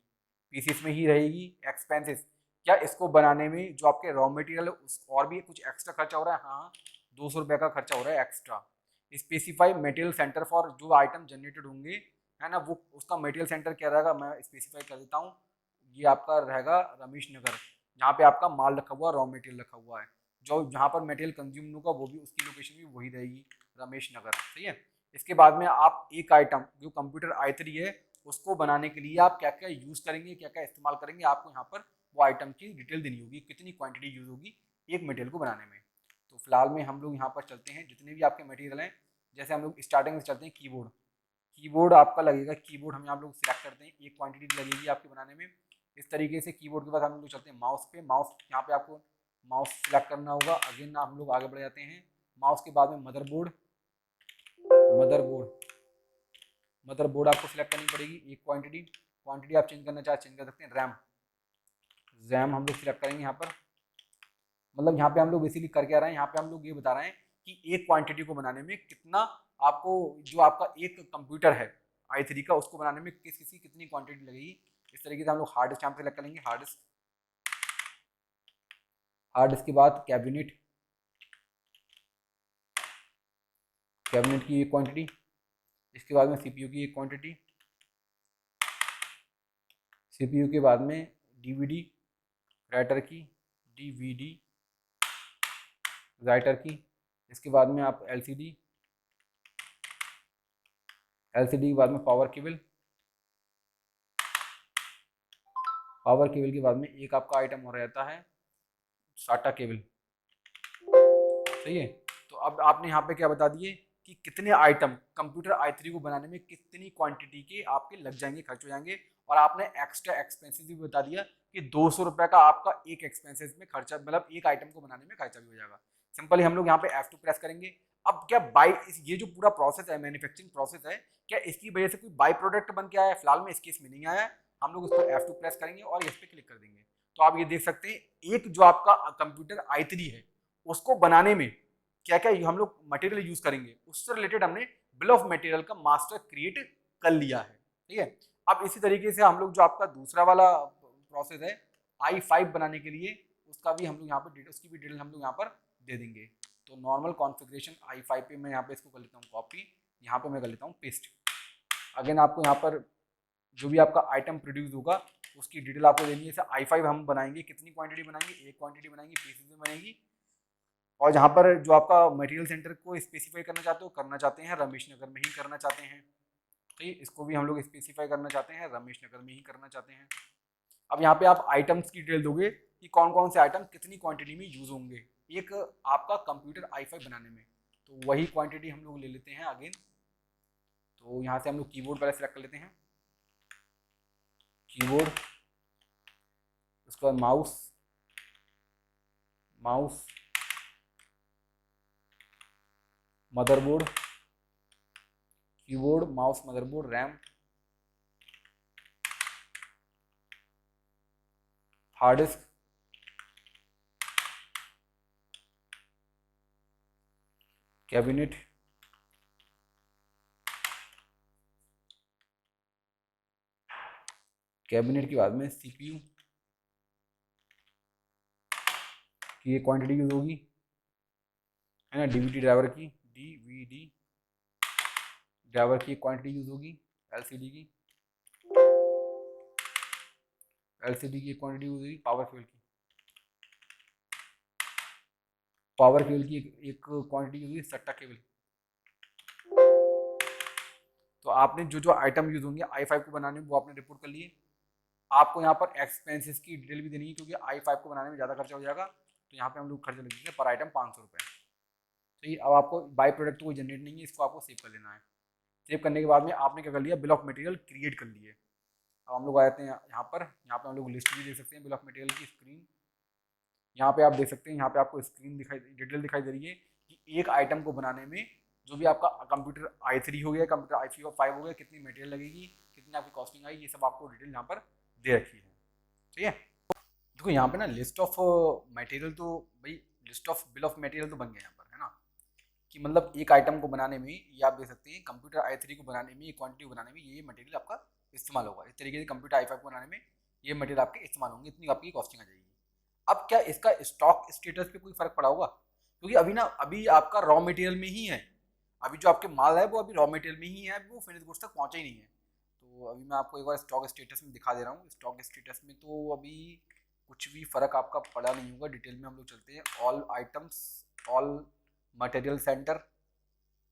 पीसीस में ही रहेगी। एक्सपेंसेस क्या इसको बनाने में जो आपके रॉ मटेरियल उस और भी कुछ एक्स्ट्रा खर्चा हो रहा है, हाँ 200 रुपये का खर्चा हो रहा है extra. Specify material centre for जो आइटम जनरेटेड होंगे, है ना, वो उसका मटेरियल सेंटर क्या रहेगा, मैं स्पेसिफाई कर देता हूँ। ये आपका रहेगा रमेश नगर, जहाँ पे आपका माल रखा हुआ, रॉ मटेरियल रखा हुआ है। जो जहाँ पर मटेरियल कंज्यूम होगा वो भी उसकी लोकेशन भी वही रहेगी, रमेश नगर, सही है। इसके बाद में आप एक आइटम जो कंप्यूटर i3 है उसको बनाने के लिए आप क्या क्या यूज़ करेंगे, क्या क्या इस्तेमाल करेंगे, आपको यहाँ पर वो आइटम की डिटेल देनी होगी, कितनी क्वांटिटी यूज़ होगी एक मटेरियल को बनाने में। तो फिलहाल में हम लोग यहाँ पर चलते हैं, जितने भी आपके मटेरियल हैं, जैसे हम लोग स्टार्टिंग में चलते हैं कीबोर्ड। कीबोर्ड आपका लगेगा, कीबोर्ड हम यहाँ लोग सिलेक्ट करते हैं, एक क्वांटिटी लगेगी आपके बनाने में। इस तरीके से कीबोर्ड के बाद हम लोग चलते हैं माउस पे। माउस यहाँ पे आपको माउस सिलेक्ट करना होगा। अगेन हम लोग आगे बढ़ जाते हैं। माउस के बाद में मदरबोर्ड, मदरबोर्ड मदरबोर्ड आपको सिलेक्ट करनी पड़ेगी, एक क्वांटिटी। क्वांटिटी आप चेंज करना चाहे चेंज कर सकते हैं। रैम, रैम हम लोग सिलेक्ट करेंगे यहाँ पर। मतलब यहाँ पे हम लोग बेसिकली कर क्या रहे हैं, यहाँ पे हम लोग ये बता रहे हैं कि एक क्वांटिटी को बनाने में कितना आपको, जो आपका एक कंप्यूटर है i3 का, उसको बनाने में किसी कितनी क्वांटिटी लगेगी। इस तरीके से हम लोग हार्ड डिस्क यहाँ पे सेलेक्ट करेंगे, हार्ड डिस्क। हार्ड डिस्क के बाद कैबिनेट, कैबिनेट की एक क्वांटिटी। इसके बाद में सीपीयू की एक क्वांटिटी, सीपीयू के बाद में डीवीडी राइटर की, डीवीडी राइटर की। इसके बाद में आप एलसीडी, एलसीडी के बाद में पावर केबल, पावर केबल के बाद में एक आपका आइटम हो रहता है साटा केबल, सही है। तो अब आपने यहाँ पे क्या बता दिए कि कितने आइटम कंप्यूटर i3 को बनाने में कितनी क्वांटिटी के आपके लग जाएंगे, खर्च हो जाएंगे। और आपने एक्स्ट्रा एक्सपेंसेस भी बता दिया कि 200 रुपये का आपका एक एक्सपेंसेस में खर्चा, मतलब एक आइटम को बनाने में खर्चा भी हो जाएगा। सिंपली हम लोग यहाँ पे F2 प्रेस करेंगे। अब क्या बाई, ये जो पूरा प्रोसेस है, मैन्युफैक्चरिंग प्रोसेस है, क्या इसकी वजह से कोई बाई प्रोडक्ट बन के आया है? फिलहाल में इस केस में नहीं आया है। हम लोग इस पर F2 प्रेस करेंगे और इस पर क्लिक कर देंगे। तो आप ये देख सकते हैं एक जो आपका कंप्यूटर i3 है उसको बनाने में क्या क्या हम लोग मटेरियल यूज करेंगे, उससे रिलेटेड हमने बिल ऑफ मटेरियल का मास्टर क्रिएट कर लिया है, ठीक है। अब इसी तरीके से हम लोग जो आपका दूसरा वाला प्रोसेस है i5 बनाने के लिए, उसका भी हम लोग यहाँ पर उसकी भी डिटेल हम लोग यहाँ पर दे देंगे। तो नॉर्मल कॉन्फ़िगरेशन i5 पे मैं यहाँ पे इसको कर लेता हूँ कॉपी, यहाँ पे मैं कर लेता हूँ पेस्ट। अगेन आपको यहाँ पर जो भी आपका आइटम प्रोड्यूस होगा उसकी डिटेल आपको देनी है। जैसे i5 हम बनाएंगे, कितनी क्वांटिटी बनाएंगे, एक क्वांटिटी बनाएंगे, पीसेस में बनेगी। और जहाँ पर जो आपका मटेरियल सेंटर को स्पेसिफाई करना चाहते हो, करना चाहते हैं रमेश नगर में ही करना चाहते हैं, तो इसको भी हम लोग स्पेसिफाई करना चाहते हैं, रमेश नगर में ही करना चाहते हैं। अब यहाँ पे आप आइटम्स की डिटेल दोगे कि कौन कौन से आइटम कितनी क्वांटिटी में यूज होंगे एक आपका कंप्यूटर i5 बनाने में। तो वही क्वांटिटी हम लोग ले लेते हैं अगेन। तो यहाँ से हम लोग कीबोर्ड पहले सेलेक्ट कर लेते हैं, कीबोर्ड, उसके बाद mouse, mouse motherboard, keyboard, mouse, motherboard, RAM, hard disk, cabinet, cabinet के बाद में सीपीयू की ये क्वांटिटी यूज होगी, है ना। डीवीडी ड्राइवर की, डीवीडी ड्राइवर की क्वांटिटी यूज होगी, एलसीडी की, एलसीडी की क्वांटिटी यूज होगी, पावर केबल की एक क्वांटिटी यूज होगी, सट्टा केबल। तो आपने जो जो आइटम यूज होंगे i5 को बनाने में वो आपने रिपोर्ट कर लिए। आपको यहाँ पर एक्सपेंसेस की डिटेल भी देनी है क्योंकि i5 को बनाने में ज़्यादा खर्चा हो जाएगा, तो यहाँ पे हम लोग खर्चा लिख देंगे पर आइटम 500 रुपये। तो ये अब आपको बाई प्रोडक्ट कोई जनरेट नहीं है, इसको आपको सेव कर लेना है। सेव करने के बाद में आपने क्या कर लिया, बिल ऑफ मटेरियल क्रिएट कर लिए। अब हम लोग आ जाते हैं यहाँ पर हम लोग लिस्ट भी देख सकते हैं बिल ऑफ मटेरियल की स्क्रीन। यहाँ पे आप देख सकते हैं, यहाँ पे आपको स्क्रीन दिखाई, डिटेल दिखाई दे रही है कि एक आइटम को बनाने में जो भी आपका कंप्यूटर i3 हो गया, कंप्यूटर i5 हो गया, कितनी मटेरियल लगेगी, कितनी आपकी कॉस्टिंग आई, ये सब आपको डिटेल यहाँ पर दे रखी है। ठीक है, देखो यहाँ पे ना लिस्ट ऑफ मटेरियल, तो भाई list of bill of material तो बन गया यहाँ पर, है ना। कि मतलब एक आइटम को बनाने में ये आप देख सकते हैं, कंप्यूटर i3 को बनाने में, ये क्वांटिटी बनाने में ये मटेरियल आपका इस्तेमाल होगा। इस तरीके से कंप्यूटर i5 को बनाने में ये मटेरियल आपके इस्तेमाल होंगे, इतनी आपकी कॉस्टिंग आ जाएगी। अब क्या इसका स्टॉक स्टेटस पे कोई फर्क पड़ा होगा, क्योंकि अभी आपका रॉ मटेरियल में ही है, अभी जो आपके माल है वो अभी रॉ मटेरियल में ही है, वो फिनिश गुड्स तक पहुंचा ही नहीं है। तो अभी मैं आपको एक बार स्टॉक स्टेटस में दिखा दे रहा हूँ। स्टॉक स्टेटस में तो अभी कुछ भी फर्क आपका पड़ा नहीं होगा। डिटेल में हम लोग चलते हैं, all items, all material centre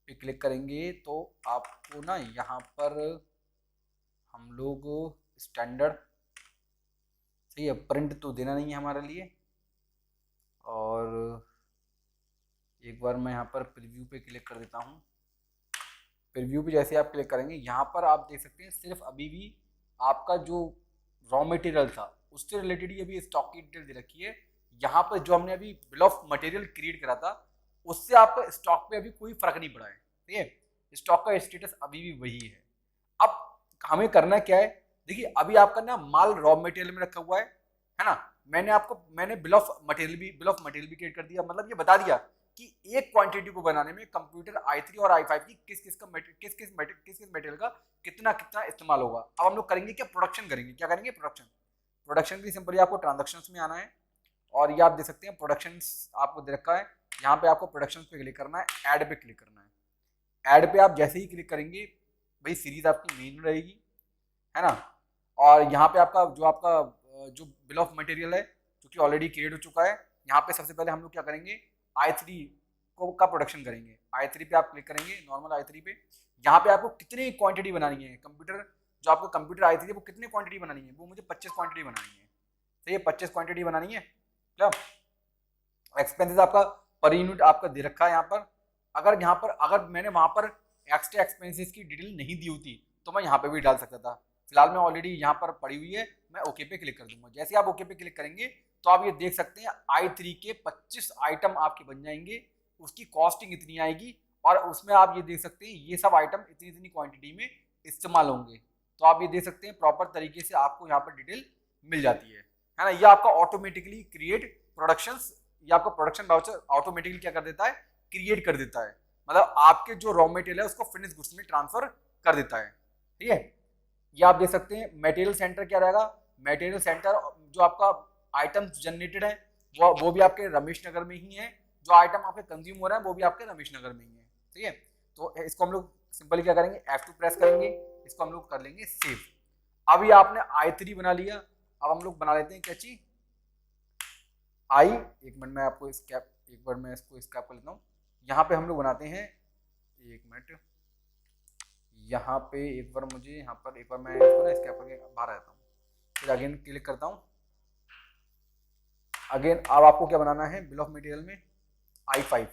पे क्लिक करेंगे तो आपको ना यहाँ पर हम लोग स्टैंडर्ड, सही है, प्रिंट तो देना नहीं है हमारे लिए। और एक बार मैं यहाँ पर प्रीव्यू पे क्लिक कर देता हूँ। प्रीव्यू पे जैसे आप क्लिक करेंगे, यहाँ पर आप देख सकते हैं सिर्फ अभी भी आपका जो रॉ मटेरियल था उससे रिलेटेड ही अभी स्टॉक की डिटेल दे रखी है। यहाँ पर जो हमने अभी बिल ऑफ मटेरियल क्रिएट करा था उससे आपका स्टॉक पे अभी कोई फर्क नहीं पड़ा है। ठीक है, स्टॉक का स्टेटस अभी भी वही है। अब हमें करना क्या है, देखिए अभी आपका ना माल रॉ मटेरियल में रखा हुआ है ना। मैंने बिल ऑफ मटेरियल भी क्रिएट कर दिया, मतलब ये बता दिया कि एक क्वांटिटी को बनाने में कंप्यूटर i3 और i5 की किस मटेरियल का कितना कितना इस्तेमाल होगा। अब हम लोग करेंगे क्या, प्रोडक्शन करेंगे। क्या करेंगे, प्रोडक्शन भी सिंपली आपको ट्रांजैक्शंस में आना है। और ये आप देख सकते हैं प्रोडक्शन आपको दे रखा है, यहाँ पे आपको प्रोडक्शन पे क्लिक करना है, ऐड पे क्लिक करना है। ऐड पे आप जैसे ही क्लिक करेंगे भाई सीरीज आपकी मेन रहेगी, है ना। और यहाँ पे आपका जो बिल ऑफ मटेरियल है जो कि ऑलरेडी क्रिएट हो चुका है, यहाँ पे सबसे पहले हम लोग क्या करेंगे, i3 का प्रोडक्शन करेंगे। i3 पे आप क्लिक करेंगे, नॉर्मल i3 पे। यहाँ पे आपको कितनी क्वांटिटी बनानी है, जो आपका कंप्यूटर i3 है वो कितनी क्वांटिटी बनानी है, वो मुझे 25 क्वांटिटी बनानी है। तो ये 25 क्वांटिटी बनानी है। क्या एक्सपेंसेस आपका पर यूनिट आपका दे रखा है यहाँ पर। अगर मैंने वहाँ पर एक्स्ट्रा एक्सपेंसेस की डिटेल नहीं दी होती तो मैं यहाँ पे भी डाल सकता था। फिलहाल मैं ऑलरेडी यहाँ पर पड़ी हुई है, मैं ओके पे क्लिक कर दूंगा। जैसे आप ओके पे क्लिक करेंगे तो आप ये देख सकते हैं i3 के 25 आइटम आपके बन जाएंगे, उसकी कॉस्टिंग इतनी आएगी। और उसमें आप ये देख सकते हैं ये सब आइटम इतनी इतनी क्वांटिटी में इस्तेमाल होंगे। तो आप ये देख सकते हैं प्रॉपर तरीके से आपको यहाँ पर डिटेल मिल जाती है ना। ये आपका ऑटोमेटिकली क्रिएट प्रोडक्शंस, ये आपका प्रोडक्शन वाउचर ऑटोमेटिकली क्या कर देता है, क्रिएट कर देता है। मतलब आपके जो रॉ मटेरियल है उसको फिनिश गुड्स में ट्रांसफर कर देता है। ठीक है, ये आप देख सकते हैं मटेरियल सेंटर क्या रहेगा। मटेरियल सेंटर जो आपका आइटम्स जनरेटेड है वो भी आपके रमेश नगर में ही है, जो आइटम आपके कंज्यूम हो रहा है वो भी आपके रमेश नगर में ही है। ठीक है, तो इसको हम लोग सिंपली क्या करेंगे, F2 प्रेस करेंगे, इसको हम लोग कर लेंगे सेव। अभी आपने i3 बना लिया, अब हम लोग बना लेते हैं क्या चीज, एक मिनट में आपको एक बार मैं इसको स्कैप कर लेता हूँ। यहाँ पे हम लोग बनाते हैं, एक मिनट, यहाँ पे एक बार मुझे यहाँ पर एक बार मैं इसको ना स्कैप करके बाहर आता हूँ, फिर अगेन क्लिक करता हूँ। अगेन अब आपको क्या बनाना है, बिल ऑफ मटेरियल में i5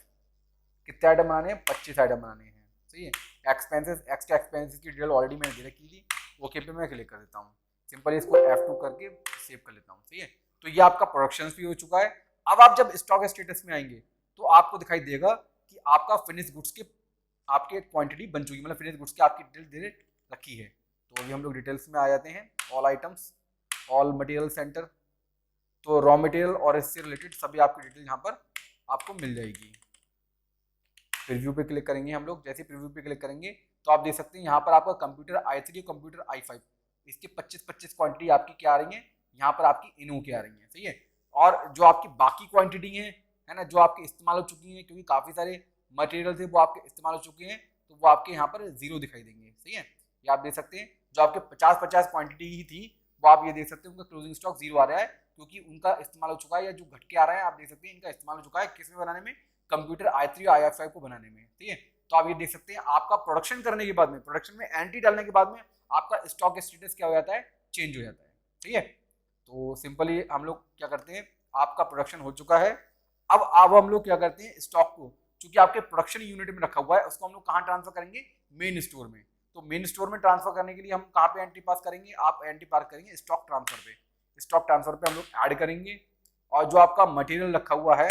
कितने आइटम बनाने हैं, 25 आइटम बनाने हैं। सही है, एक्स्ट्रा एक्सपेंसेस की डिटेल ऑलरेडी मैंने दे रखी थी। ओके पे मैं क्लिक कर देता हूँ, सिंपली इसको F2 करके सेव कर लेता हूँ। सही है, तो ये आपका प्रोडक्शन भी हो चुका है। अब आप जब स्टॉक स्टेटस में आएंगे तो आपको दिखाई देगा कि आपका फिनिश गुड्स के आपकी क्वांटिटी बन चुकी है, मतलब फिनिश गुड्स की आपकी डिटेल दे रखी है। तो अभी हम लोग डिटेल्स में आ जाते हैं, all items, all material centre, तो रॉ मटेरियल और इससे रिलेटेड सभी आपकी डिटेल यहाँ पर आपको मिल जाएगी। प्रीव्यू पे क्लिक करेंगे हम लोग, जैसे प्रीव्यू पे क्लिक करेंगे तो आप देख सकते हैं यहाँ पर आपका कंप्यूटर i3 और कंप्यूटर i5 इसकी 25-25 क्वांटिटी आपकी क्या आ रही है, यहाँ पर आपकी इनो की आ रही है, सही है। और जो आपकी बाकी क्वांटिटी है ना, जो आपके इस्तेमाल हो चुकी है, क्योंकि काफ़ी सारे मटेरियल थे वो आपके इस्तेमाल हो चुके हैं, तो वो आपके यहाँ पर जीरो दिखाई देंगे, सही है। ये आप देख सकते हैं जो आपके 50-50 क्वांटिटी ही थी वो आप ये देख सकते हैं उनका क्लोजिंग स्टॉक जीरो आ रहा है, क्योंकि उनका इस्तेमाल हो चुका है, या जो घट के आ रहा है आप देख सकते हैं इनका इस्तेमाल हो चुका है किस में बनाने में, कंप्यूटर i3 और i5 को बनाने में, ठीक है। तो आप ये देख सकते हैं आपका प्रोडक्शन करने के बाद में, प्रोडक्शन में एंट्री डालने के बाद में आपका स्टॉक स्टेटस क्या हो जाता है, चेंज हो जाता है, ठीक है। तो सिंपली हम लोग क्या करते हैं, आपका प्रोडक्शन हो चुका है, अब हम लोग क्या करते हैं, स्टॉक को चूंकि आपके प्रोडक्शन यूनिट में रखा हुआ है उसको हम लोग कहाँ ट्रांसफर करेंगे, मेन स्टोर में। तो मेन स्टोर में ट्रांसफर करने के लिए हम कहाँ पे एंट्री पास करेंगे, आप एंट्री पास करेंगे स्टॉक ट्रांसफर पे। स्टॉक ट्रांसफर पे हम लोग ऐड करेंगे, और जो आपका मटेरियल रखा हुआ है,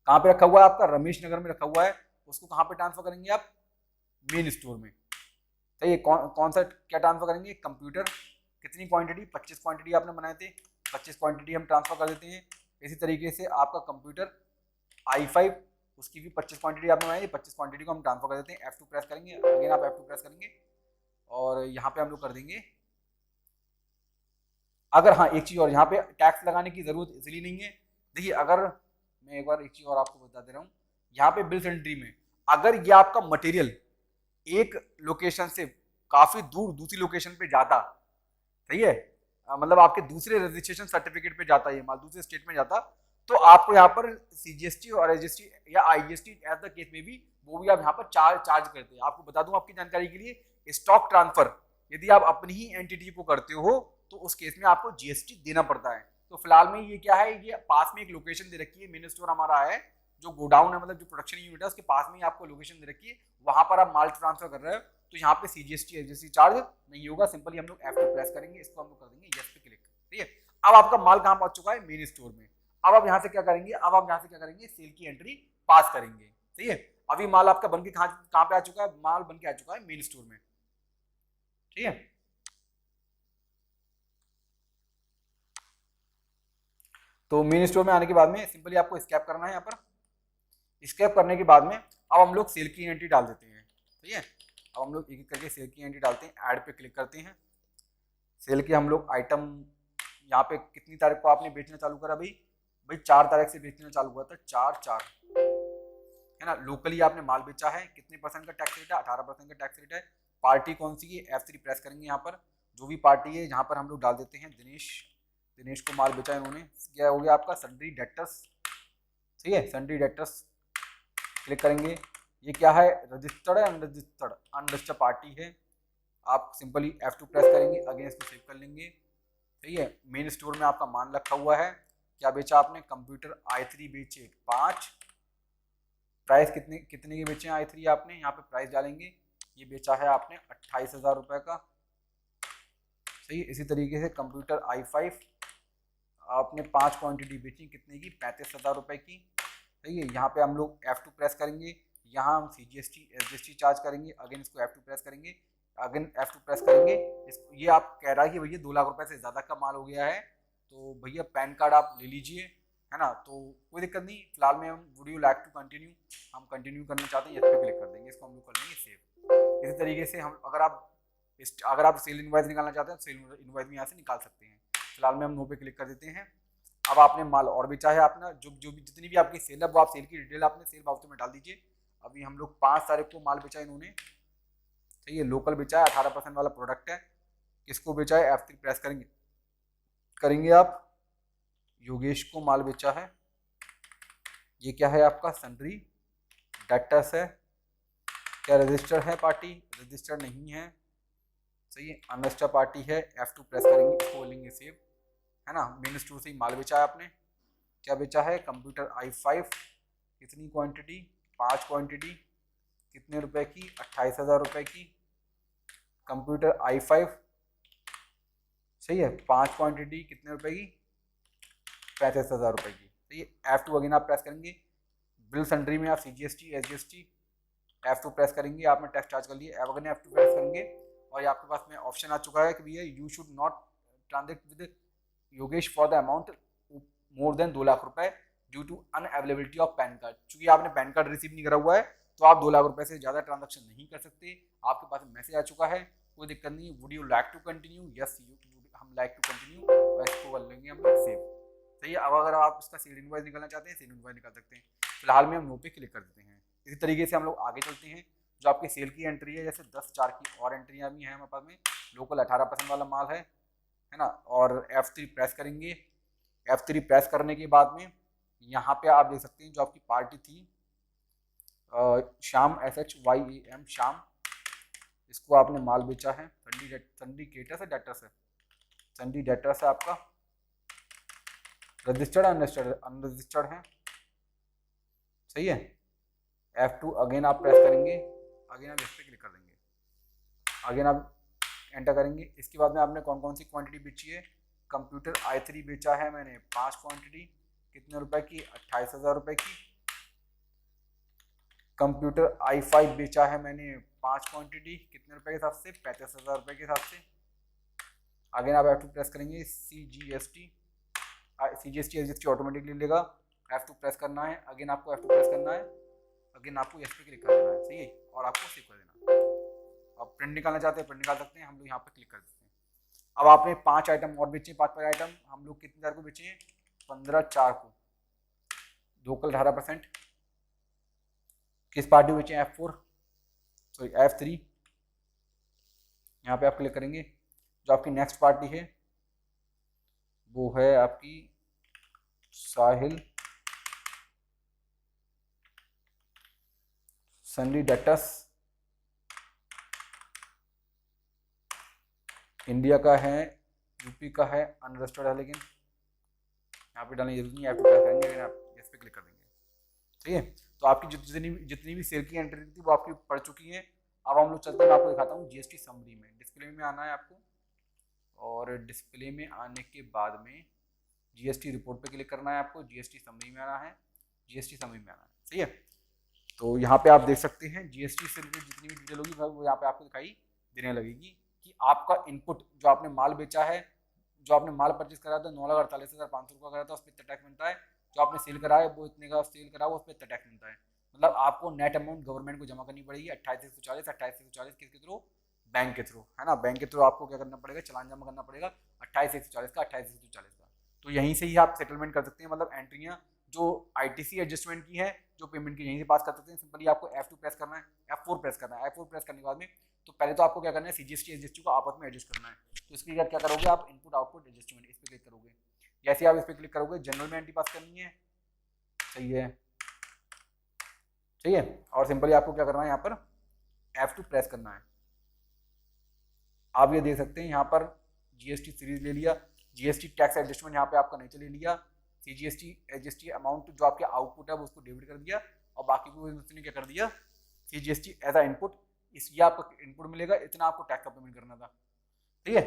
कहाँ पे रखा हुआ है आपका, रमेश नगर में रखा हुआ है, उसको कहाँ पे ट्रांसफर करेंगे आप, मेन स्टोर में। तो ये कौन सा क्या ट्रांसफर करेंगे, कंप्यूटर, कितनी क्वांटिटी, 25 क्वांटिटी आपने बनाए थे, 25 क्वांटिटी हम ट्रांसफर कर देते हैं। इसी तरीके से आपका कंप्यूटर i5 उसकी भी 25 क्वांटिटी आपने बनाई, 25 क्वांटिटी को हम ट्रांसफर कर देते हैं। F2 प्रेस करेंगे, अगेन आप F2 प्रेस करेंगे, और यहाँ पे हम लोग कर देंगे, अगर हाँ एक चीज़ और, यहाँ पे टैक्स लगाने की जरूरत इसलिए नहीं है, देखिए अगर मैं एक बार एक चीज़ और आपको बता दे रहा हूँ, यहाँ पे बिल्स एंट्री में अगर ये आपका मटेरियल एक लोकेशन से काफ़ी दूर दूसरी लोकेशन पे जाता, सही है, मतलब आपके दूसरे रजिस्ट्रेशन सर्टिफिकेट पे जाता, ये माल दूसरे स्टेट में जाता, तो आपको यहाँ पर CGST और SGST या IGST एज द केस में भी वो भी आप यहाँ पर चार्ज करते हैं। आपको बता दूं आपकी जानकारी के लिए, स्टॉक ट्रांसफर यदि आप अपनी ही एंटिटी को करते हो तो उस केस में आपको GST देना पड़ता है। तो फिलहाल में ये क्या है, ये पास में एक लोकेशन दे रखी है, मेन स्टोर हमारा है, जो गोडाउन है मतलब जो प्रोडक्शन यूनिट है उसके पास में ही आपको लोकेशन दे रखी है, वहां पर आप माल ट्रांसफर कर रहे हो, तो यहाँ पे CGST SGST चार्ज नहीं होगा। सिंपली हम लोग F2 प्रेस करेंगे, इसको हम लोग कर देंगे यस पे क्लिक, ठीक है। अब आपका माल कहाँ पहुंच चुका है, मेन स्टोर में। अब आप यहाँ से क्या करेंगे, अब आप यहाँ से क्या करेंगे, सेल की एंट्री पास करेंगे, सही है। अभी माल आपका बन के कहाँ पे आ चुका है, माल बन के आ चुका है मेन स्टोर में, ठीक है। तो मेन स्टोर में आने के बाद में सिंपली आपको स्कैप करना है, यहाँ पर स्कैप करने के बाद में अब हम लोग सेल की एंट्री डाल देते हैं, ठीक है। अब हम लोग एक एक करके सेल की एंट्री डालते हैं, ऐड पे क्लिक करते हैं, सेल के हम लोग आइटम यहाँ पे कितनी तारीख को आपने बेचना चालू करा, भाई 4 तारीख से बेचना चालू हुआ था, 4/4 है ना। लोकली आपने माल बेचा है, कितने % का टैक्स रेट है, 18% का टैक्स रेट है। पार्टी कौन सी है, F3 प्रेस करेंगे, यहाँ पर जो भी पार्टी है यहाँ पर हम लोग डाल देते हैं दिनेश को माल बेचा इन्होंने, क्या हो गया आपका सन्ड्री डेटर्स, ठीक है, सन्ड्री डेटर्स क्लिक करेंगे। ये क्या है, रजिस्टर्ड है, अनरजिस्टर्ड पार्टी है। आप सिंपली F2 प्रेस करेंगे, अगेन इसको सेव कर लेंगे, ठीक है। मेन स्टोर में आपका मान रखा हुआ है, क्या बेचा आपने, कंप्यूटर i3 बेचे 5, प्राइस कितने के बेचे i3 आपने, यहाँ पे प्राइस डालेंगे, ये बेचा है आपने 28,000 रुपए का, सही है। इसी तरीके से कंप्यूटर i5 आपने 5 क्वांटिटी बेची, कितने की, 35,000 रुपए की, सही है। यहाँ पे हम लोग F2 प्रेस करेंगे, यहाँ हम CGST SGST चार्ज करेंगे, अगेन इसको F2 प्रेस करेंगे, अगेन F2 प्रेस करेंगे। इसको ये आप कह रहा है कि भैया 2 लाख रुपए से ज़्यादा का माल हो गया है, तो भैया पैन कार्ड आप ले लीजिए, है ना, तो कोई दिक्कत नहीं। फिलहाल में हम would you like to continue, हम कंटिन्यू करना चाहते हैं, इस पर क्लिक कर देंगे, इसको हम लोग कर देंगे सेव। इसी तरीके से हम अगर आप सेल इनवॉइस निकालना चाहते हैं, सेल इनवॉइस भी यहाँ से निकाल सकते हैं। फिलहाल में हम नो पे क्लिक कर देते हैं। अब आपने माल और बेचा है, आपने जो भी जितनी भी आपकी सेल है वो आप सेल की डिटेल आपने सेल वाउचर में डाल दीजिए। अभी हम लोग 5 तारीख को माल बेचा इन्होंने, सही है, लोकल बेचा है, 18% वाला प्रोडक्ट है। किसको बेचा है, F3 प्रेस करेंगे आप, योगेश को माल बेचा है। ये क्या है आपका, सन्ड्री डेटर्स है, क्या रजिस्टर है पार्टी, रजिस्टर नहीं है, सही है, अनरजिस्टर्ड पार्टी है। F2 प्रेस करेंगे, इसको बोलेंगे सेव, है ना। मेन स्टोर से ही माल बेचा है आपने, क्या बेचा है, कंप्यूटर i5, कितनी क्वांटिटी, 5 क्वांटिटी, कितने रुपए की, 28,000 रुपए की। कंप्यूटर i5, सही है, 5 क्वांटिटी, कितने रुपए की, 35,000 रुपए की, सही है। F2 अगेन आप प्रेस करेंगे, बिल सन्ड्री में आप CGST SGST F2 प्रेस करेंगे, आपने टैक्स चार्ज कर लिए, अगर F2 प्रेस करेंगे और ये आपके पास में ऑप्शन आ चुका है कि भैया you should not transact with Yogesh for the amount more than 2 lakh रुपए due to unavailability of PAN card. चूंकि आपने पैन कार्ड रिसीव नहीं करा हुआ है तो आप 2 लाख रुपए से ज़्यादा ट्रांजेक्शन नहीं कर सकते। आपके पास मैसेज आ चुका है, कोई दिक्कत नहीं। Would you like to continue? Yes हम लाइक टू कंटिन्यू, इसको कर लेंगे हम लोग सेव। सही है। अब अगर आप इसका सीड इनवॉइस निकालना चाहते हैं, सीड इनवॉइस निकाल सकते हैं। फिलहाल में हम नो पे क्लिक कर देते हैं। इसी तरीके से हम लोग आगे चलते हैं। जो आपकी सेल की एंट्री है, जैसे 10/4 की और एंट्रियाँ भी हैं हमारे पास में। लोकल 18% वाला माल है ना। और F3 प्रेस करेंगे। F3 प्रेस करने के बाद में यहाँ पे आप देख सकते हैं जो आपकी पार्टी थी श्याम SHYAM श्याम, इसको आपने माल बेचा है सन्डी केटर्स है डेटर्स है, सन्डी डेटर्स है आपका, रजिस्टर्ड अनरजिस्टर्ड है। सही है। F2 अगेन आप प्रेस करेंगे, अगेन आप इस पर क्लिक कर देंगे, अगेन आप एंटर करेंगे। इसके बाद में आपने कौन कौन सी क्वांटिटी बेची है? कंप्यूटर i3 बेचा है मैंने 5 क्वांटिटी, कितने रुपए की? 28,000 रुपए की। कंप्यूटर i5 बेचा है मैंने 5 क्वांटिटी, कितने रुपए के हिसाब से? 35,000 रुपए के हिसाब से। अगेन आप F2 प्रेस करेंगे, CGST SGST ऑटोमेटिकली लेगा। F2 प्रेस करना है, अगेन आपको F2 प्रेस करना है, अगेन आपको इस पे क्लिक कर देना है। सही है। और आपको सेव कर देना है। आप प्रिंट निकालना चाहते हैं प्रिंट निकाल सकते हैं, हम लोग यहाँ पे क्लिक कर देते हैं। अब आपने 5 आइटम और बेचे, 5 आइटम हम लोग कितने तारीख को बेचे हैं? 15/4 को। लोकल 18%। किस पार्टी बेचे हैं? F3। यहाँ पे आप क्लिक करेंगे। जो आपकी नेक्स्ट पार्टी है वो है आपकी साहिल सन्डी डेटस, इंडिया का है, यूपी का है, अनरजिस्टर्ड है, लेकिन यहाँ पे डालने की जरूरत नहीं है। F2 प्रेस करेंगे, अगर आप इस पे क्लिक कर देंगे। ठीक है। तो आपकी जितनी भी सेल की एंट्री थी वो आपकी पड़ चुकी है। अब हम लोग चलते हैं, मैं आपको दिखाता हूँ GST समरी में। डिस्प्ले में आना है आपको, और डिस्प्ले में आने के बाद में GST रिपोर्ट पे क्लिक करना है आपको, GST समरी में आना है, GST समरी में आना है। सही है। तो यहाँ पे आप देख सकते हैं GST से रिलेटेड जितनी भी डिटेल होगी वो यहाँ पे आपको दिखाई देने लगेगी कि आपका इनपुट जो आपने माल बेचा है, जो आपने माल परचेज करा था 9,48,500 का करा था, उस पर इतना टैक्स मिलता है। जो आपने सेल करा है वो इतने का सेल करा उस पर इतना टैक्स मिलता है। मतलब आपको नेट अमाउंट गवर्नमेंट को जमा करनी पड़ेगी 28,140 किसके थ्रू? बैंक के थ्रू, है ना। बैंक के थ्रू आपको क्या करना पड़ेगा? चालान जमा करना पड़ेगा 28,140 का, 28,140 का। तो यहीं से ही आप सेटलमेंट कर सकते हैं। मतलब एंट्रियाँ जो ITC एडजस्टमेंट की है, जो पेमेंट की, यहीं से पास कर सकते हैं। सिंपली आपको F2 प्रेस करना है, F4 प्रेस करना है। F4 प्रेस करने के बाद में तो पहले तो आपको क्या करना है? CGST SGST को आपस में एडजस्ट करना है। तो इसके लिए क्या करोगे आप? इनपुट आउटपुट एडजस्टमेंट, इस पर क्लिक करोगे। जैसे आप इस पर क्लिक करोगे जनरल में एंट्री पास करनी है। सही है। सही है। और सिंपली आपको क्या करना है? यहाँ पर F2 प्रेस करना है। आप ये देख सकते हैं यहाँ पर GST सीरीज ले लिया, GST टैक्स एडजस्टमेंट यहाँ पे आपका नीचे ले लिया, CGST SGST अमाउंट जो आपके आउटपुट है वो उसको डेबिट कर दिया, और बाकी को उसने क्या कर दिया? CGST एज अ इनपुट, इसलिए आपको इनपुट मिलेगा, इतना आपको टैक्स का पेमेंट करना था। ठीक है।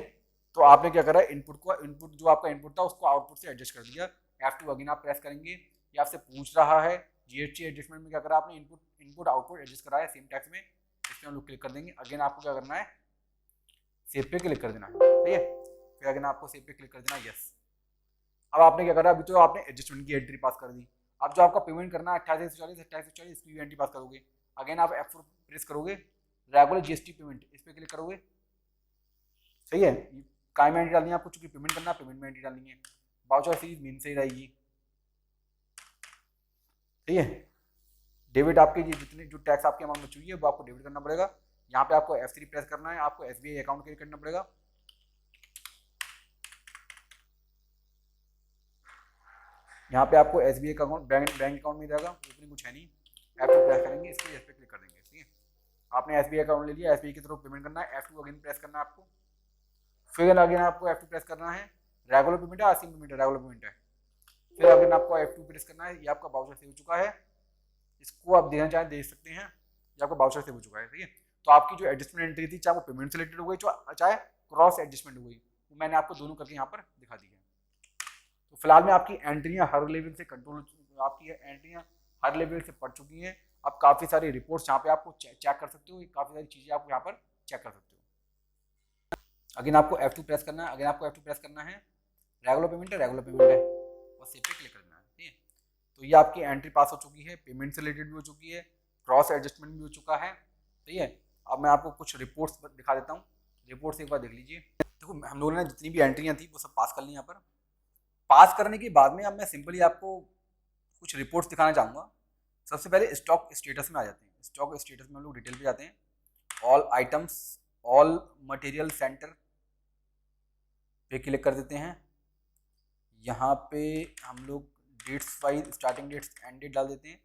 तो आपने क्या करा? इनपुट जो आपका इनपुट था उसको आउटपुट से एडजस्ट कर दिया। F2 अगेन आप प्रेस करेंगे। ये आपसे पूछ रहा है GST एडजस्टमेंट में क्या करा आपने? इनपुट आउटपुट एडजस्ट कराया सेम टैक्स में, इसमें हम लोग क्लिक कर देंगे। अगेन आपको क्या करना है? सेव पे क्लिक कर देना है। ठीक है। फिर अगेन आपको सेव पे क्लिक कर देना है, यस। अब आपने क्या करा? अभी तो आपने एडजस्टमेंट की एंट्री पास कर दी। अब जो आपका पेमेंट करना है 28,140 इसकी भी एंट्री पास करोगे। अगेन आप F4 प्रेस करोगे, रेगुलर GST पेमेंट, इस पे क्लिक करोगे। सही है। काय में एंट्री डालनी है आपको, चूंकि पेमेंट करना है, पेमेंट में एंट्री डालनी है। वाउचर सीरीज मीन से ही रहेगी। ठीक है। डेबिट आपके जितने जो टैक्स आपके अमाउंट बची हुई है वो आपको डेबिट करना पड़ेगा। यहाँ पे आपको F3 प्रेस करना है, आपको SBI अकाउंट क्रिएट करना पड़ेगा। यहाँ पे आपको SBI का अकाउंट बैंक अकाउंट में जाएगा, उसमें कुछ है नहीं। F2 प्रेस करेंगे, इसके इस पे क्लिक कर देंगे। ठीक है। आपने SBI अकाउंट ले लिया, SBI की तरफ पेमेंट करना है। F2 अगेन प्रेस करना है आपको। फिर अगेन आपको F2 प्रेस करना है। रेगुलर पेमेंट है, आसिम पेमेंट है, रेगुलर पेमेंट है। फिर अगेन आपको F2 प्रेस करना है। ये आपका बाउचर सेव हो चुका है, इसको आप देना चाहें दे सकते हैं। ये आपका बाउचर सेव हो चुका है। ठीक है। तो आपकी जो एडजस्टमेंट एंट्री थी, चाहे वो पेमेंट से रिलेटेड हो गई, चाहे क्रॉस एडजस्टमेंट हो गई, वो मैंने आपको दोनों करके यहाँ पर दिखा दी है। तो फिलहाल में आपकी एंट्रियाँ हर लेवल से कंट्रोल, आपकी एंट्रियाँ हर लेवल से पढ़ चुकी हैं। अब काफ़ी सारी रिपोर्ट्स यहाँ पे आपको चेक कर सकते हो, काफ़ी सारी चीज़ें आप यहाँ पर चेक कर सकते हो। अगेन आपको F2 प्रेस करना है, अगेन आपको F2 प्रेस करना है, रेगुलर पेमेंट है, रेगुलर पेमेंट है, और सेव पे क्लिक करना है। ठीक है, तो ये आपकी एंट्री पास हो चुकी है, पेमेंट से रिलेटेड भी हो चुकी है, क्रॉस एडजस्टमेंट भी हो चुका है। ठीक है, अब मैं आपको कुछ रिपोर्ट्स दिखा देता हूँ। रिपोर्ट्स एक बार देख लीजिए। देखो हम लोगों ने जितनी भी एंट्रियाँ थी वो सब पास कर ली यहाँ पर। पास करने के बाद में अब मैं सिंपली आपको कुछ रिपोर्ट्स दिखाना चाहूँगा। सबसे पहले स्टॉक स्टेटस में आ जाते हैं। स्टॉक स्टेटस में हम लोग डिटेल पे जाते हैं। All items, all material centre पे क्लिक कर देते हैं। यहाँ पे हम लोग dates wise starting dates end date डाल देते हैं।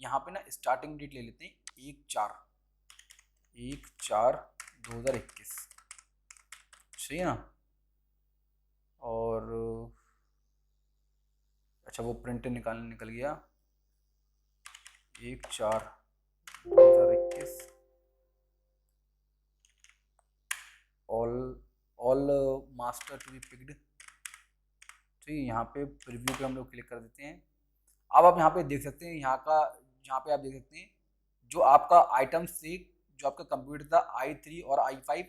यहाँ पे ना स्टार्टिंग डेट ले लेते हैं 1/4/2021, सही है ना। और अच्छा वो प्रिंट निकल गया 1/4/2021। All master to be picked. ठीक है, यहाँ पे प्रीव्यू पे हम लोग क्लिक कर देते हैं। अब आप यहाँ पे देख सकते हैं, यहाँ पे आप देख सकते हैं जो आपका आइटम से जो आपका कंप्यूटर था i3 और i5,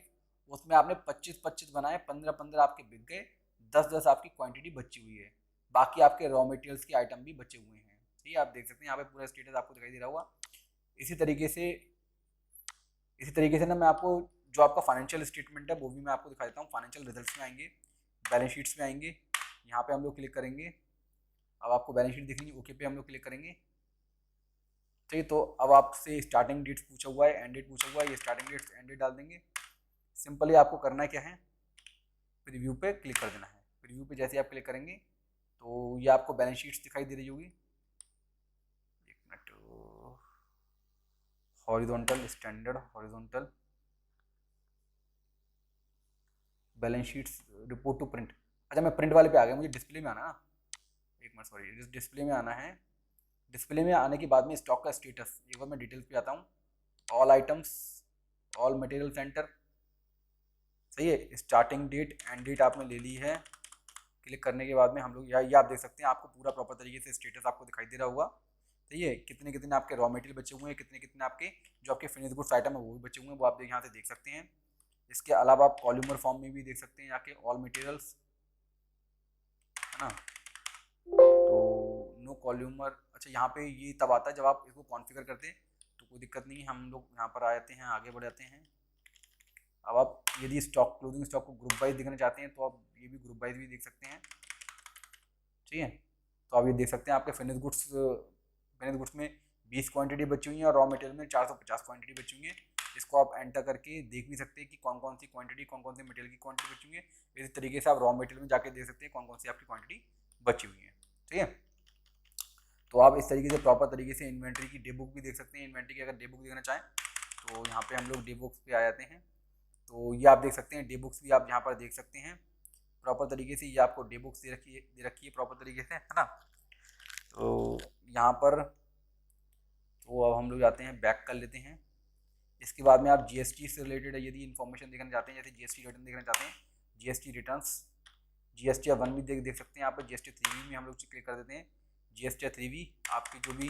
उसमें आपने 25-25 बनाए, 15-15 आपके बिक गए, 10-10 आपकी क्वांटिटी बची हुई है। बाकी आपके रॉ मटेरियल्स के आइटम भी बचे हुए हैं। ठीक है, आप देख सकते हैं यहाँ पे पूरा स्टेटस आपको दिखाई दे रहा होगा। इसी तरीके से ना मैं आपको जो आपका फाइनेंशियल स्टेटमेंट है वो भी मैं आपको दिखा देता हूँ। फाइनेंशियल रिजल्ट्स में आएंगे, बैलेंस शीट्स में आएंगे, यहाँ पे हम लोग क्लिक करेंगे। अब आपको बैलेंस शीट दिखनी है, ओके पे हम लोग क्लिक करेंगे। ठीक है, तो अब आपसे स्टार्टिंग डेट्स पूछा हुआ है, एंड डेट पूछा हुआ है, ये स्टार्टिंग डेट्स एंड डेट डाल देंगे। सिंपली आपको करना क्या है, प्रीव्यू पे क्लिक कर देना है। प्रीव्यू पे जैसे आप क्लिक करेंगे तो ये आपको बैलेंस शीट्स दिखाई दे रही होगी। एक minute, horizontal, standard horizontal balance sheets, report to print. अच्छा मैं प्रिंट वाले पे आ गया, मुझे डिस्प्ले में आना ना, एक मिनट सॉरी, डिस्प्ले में आना है। डिस्प्ले में आने के बाद में स्टॉक का स्टेटस, एक बार मैं डिटेल्स पे आता हूँ। All items, all material centre, सही है। स्टार्टिंग डेट एंड डेट आपने ले ली है। क्लिक करने के बाद में हम लोग ये आप देख सकते हैं, आपको पूरा प्रॉपर तरीके से स्टेटस आपको दिखाई दे रहा होगा। सही है, कितने कितने आपके रॉ मटेरियल बचे हुए हैं, कितने कितने आपके जो आपके फिनिश गुड्स आइटम है वो भी बचे हुए हैं, वो आप यहाँ से देख सकते हैं। इसके अलावा आप कॉल्यूमर फॉर्म में भी देख सकते हैं यहाँ के ऑल मटेरियल्स, है ना। तो नो कॉल्यूमर, अच्छा यहाँ पे ये तब आता है जब आप इसको कॉन्फ़िगर करते हैं, तो कोई दिक्कत नहीं है। हम लोग यहाँ पर आ जाते हैं, आगे बढ़ जाते हैं। अब आप यदि स्टॉक, क्लोजिंग स्टॉक को ग्रुप वाइज दिखना चाहते हैं तो आप ये भी ग्रुप वाइज भी देख सकते हैं। ठीक है, तो आप ये देख सकते हैं आपके फिनिश गुड्स में 20 क्वांटिटी बची हुई है और रॉ मटेरियल में 450 क्वांटिटी बची हुई है। इसको आप एंटर करके देख भी सकते हैं कि कौन कौन सी क्वांटिटी, कौन कौन सी मटेरियल की क्वांटिटी बची हुई है। इसी तरीके से आप रॉ मटेरियल में जाके देख सकते हैं कौन कौन सी आपकी क्वांटिटी बची हुई है। ठीक है, तो आप इस तरीके से प्रॉपर तरीके से इन्वेंट्री की डे बुक भी देख सकते हैं। इन्वेंट्री की अगर डे बुक देखना चाहें तो यहाँ पे हम लोग डे बुक्स पे आ जाते हैं। तो ये आप देख सकते हैं, डे बुक्स भी आप यहाँ पर देख सकते हैं प्रॉपर तरीके से। ये आपको डे बुक्स दे रखी है प्रॉपर तरीके से, है ना। तो यहाँ पर तो अब हम लोग जाते हैं, बैक कर लेते हैं। इसके बाद में आप जीएसटी से रिलेटेड यदि इन्फॉर्मेशन देखना चाहते हैं, जैसे जीएसटी रिटर्न देखना चाहते हैं, जीएसटी रिटर्न्स, जीएसटी 1 भी देख सकते हैं यहाँ पर। जीएसटी 3 में हम लोग क्लिक कर देते हैं। जीएसटी 3 आपकी जो भी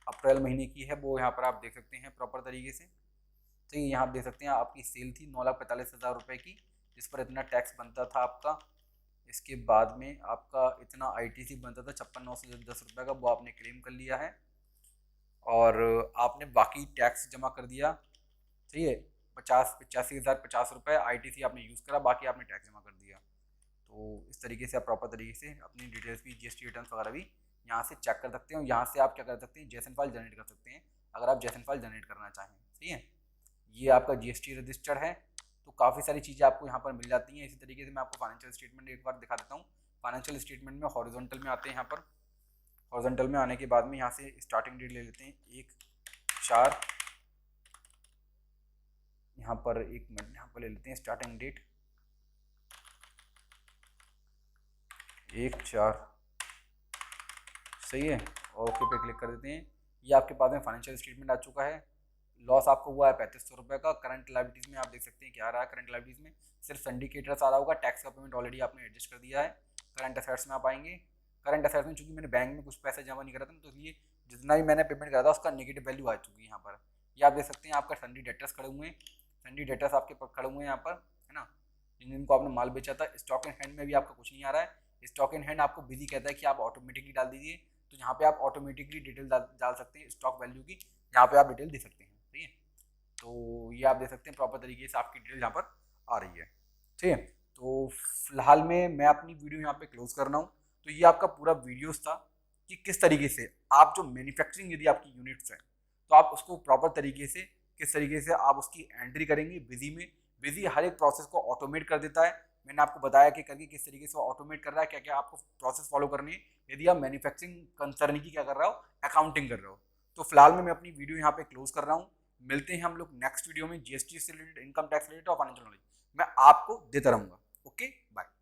अप्रैल महीने की है वो यहाँ पर आप देख सकते हैं प्रॉपर तरीके से। तो ये यहाँ आप देख सकते हैं आपकी सेल थी 9,45,000 रुपये की, जिस पर इतना टैक्स बनता था आपका। इसके बाद में आपका इतना आईटीसी बनता था 56,910 रुपये का, वो आपने क्लेम कर लिया है और आपने बाकी टैक्स जमा कर दिया। ठीक है, 85,050 रुपये आईटीसी आपने यूज़ करा, बाकी आपने टैक्स जमा कर दिया। तो इस तरीके से आप प्रॉपर तरीके से अपनी डिटेल्स भी, जीएसटी रिटर्न वगैरह भी यहाँ से चेक कर सकते हैं। यहाँ से आप क्या कर सकते हैं, जेसन फाइल जनरेट कर सकते हैं अगर आप जेसन फाइल जनरेट करना चाहें। ठीक है, ये आपका जीएसटी रजिस्टर है। तो काफ़ी सारी चीज़ें आपको यहाँ पर मिल जाती हैं। इसी तरीके से मैं आपको फाइनेंशियल स्टेटमेंट एक बार दिखा देता हूँ। फाइनेंशियल स्टेटमेंट में हॉरिजॉन्टल में आते हैं। यहाँ पर हॉरिजॉन्टल में आने के बाद में यहाँ से स्टार्टिंग डेट ले लेते हैं 1/4, यहाँ पर 1 मिनट, यहाँ पर ले लेते हैं स्टार्टिंग डेट 1/4, सही है, ओके पे क्लिक कर देते हैं। ये आपके पास में फाइनेंशियल स्टेटमेंट आ चुका है। लॉस आपको हुआ है 3500 रुपये का। करंट लाइबिलिटीज़ में आप देख सकते हैं क्या आ रहा है। करंट लाइबिलिटीज़ में सिर्फ सिंडिकेटर्स आ रहा होगा, टैक्स का पेमेंट ऑलरेडी आपने एडजस्ट कर दिया है। करंट अफेयर्स में आप आएंगे। करंट अफेयर्स में चूंकि मैंने बैंक में कुछ पैसे जमा नहीं करा था तो इसलिए जितना भी मैंने पेमेंट करा था उसका नेगेटिव वैल्यू आ चुकी है यहाँ पर। ये आप देख सकते हैं आपका सन्डी डेटर्स खड़े हुए हैं, सन्डी डेटर्स आपके खड़े हुए हैं यहाँ पर, है ना, जिनको आपने माल बेचा था। स्टॉक इन हैंड में भी आपका कुछ नहीं आ रहा है। स्टॉक इन हैंड आपको बिजी कहता है कि आप ऑटोमेटिकली डाल दीजिए, तो यहाँ पे आप ऑटोमेटिकली डिटेल डाल सकते हैं स्टॉक वैल्यू की, यहाँ पे आप डिटेल दे सकते हैं, ठीक है। तो ये आप देख सकते हैं प्रॉपर तरीके से आपकी डिटेल यहाँ पर आ रही है, ठीक है। तो फिलहाल में मैं अपनी वीडियो यहाँ पे क्लोज कर रहा हूँ। तो ये आपका पूरा वीडियोस था कि किस तरीके से आप जो मैन्युफैक्चरिंग यदि आपकी यूनिट्स है तो आप उसको प्रॉपर तरीके से किस तरीके से आप उसकी एंट्री करेंगे बिजी में। बिजी हर एक प्रोसेस को ऑटोमेट कर देता है। मैंने आपको बताया कि करके किस तरीके से ऑटोमेट कर रहा है, क्या क्या आपको प्रोसेस फॉलो करनी है यदि आप मैन्युफैक्चरिंग कंसर्न की क्या कर रहा हो, अकाउंटिंग कर रहे हो। तो फिलहाल में मैं अपनी वीडियो यहाँ पे क्लोज कर रहा हूँ। मिलते हैं हम लोग नेक्स्ट वीडियो में जीएसटी से रिलेटेड, इनकम टैक्स रिलेटेड और फाइनेंशियल नॉलेज मैं आपको देता रहूँगा। Okay, bye.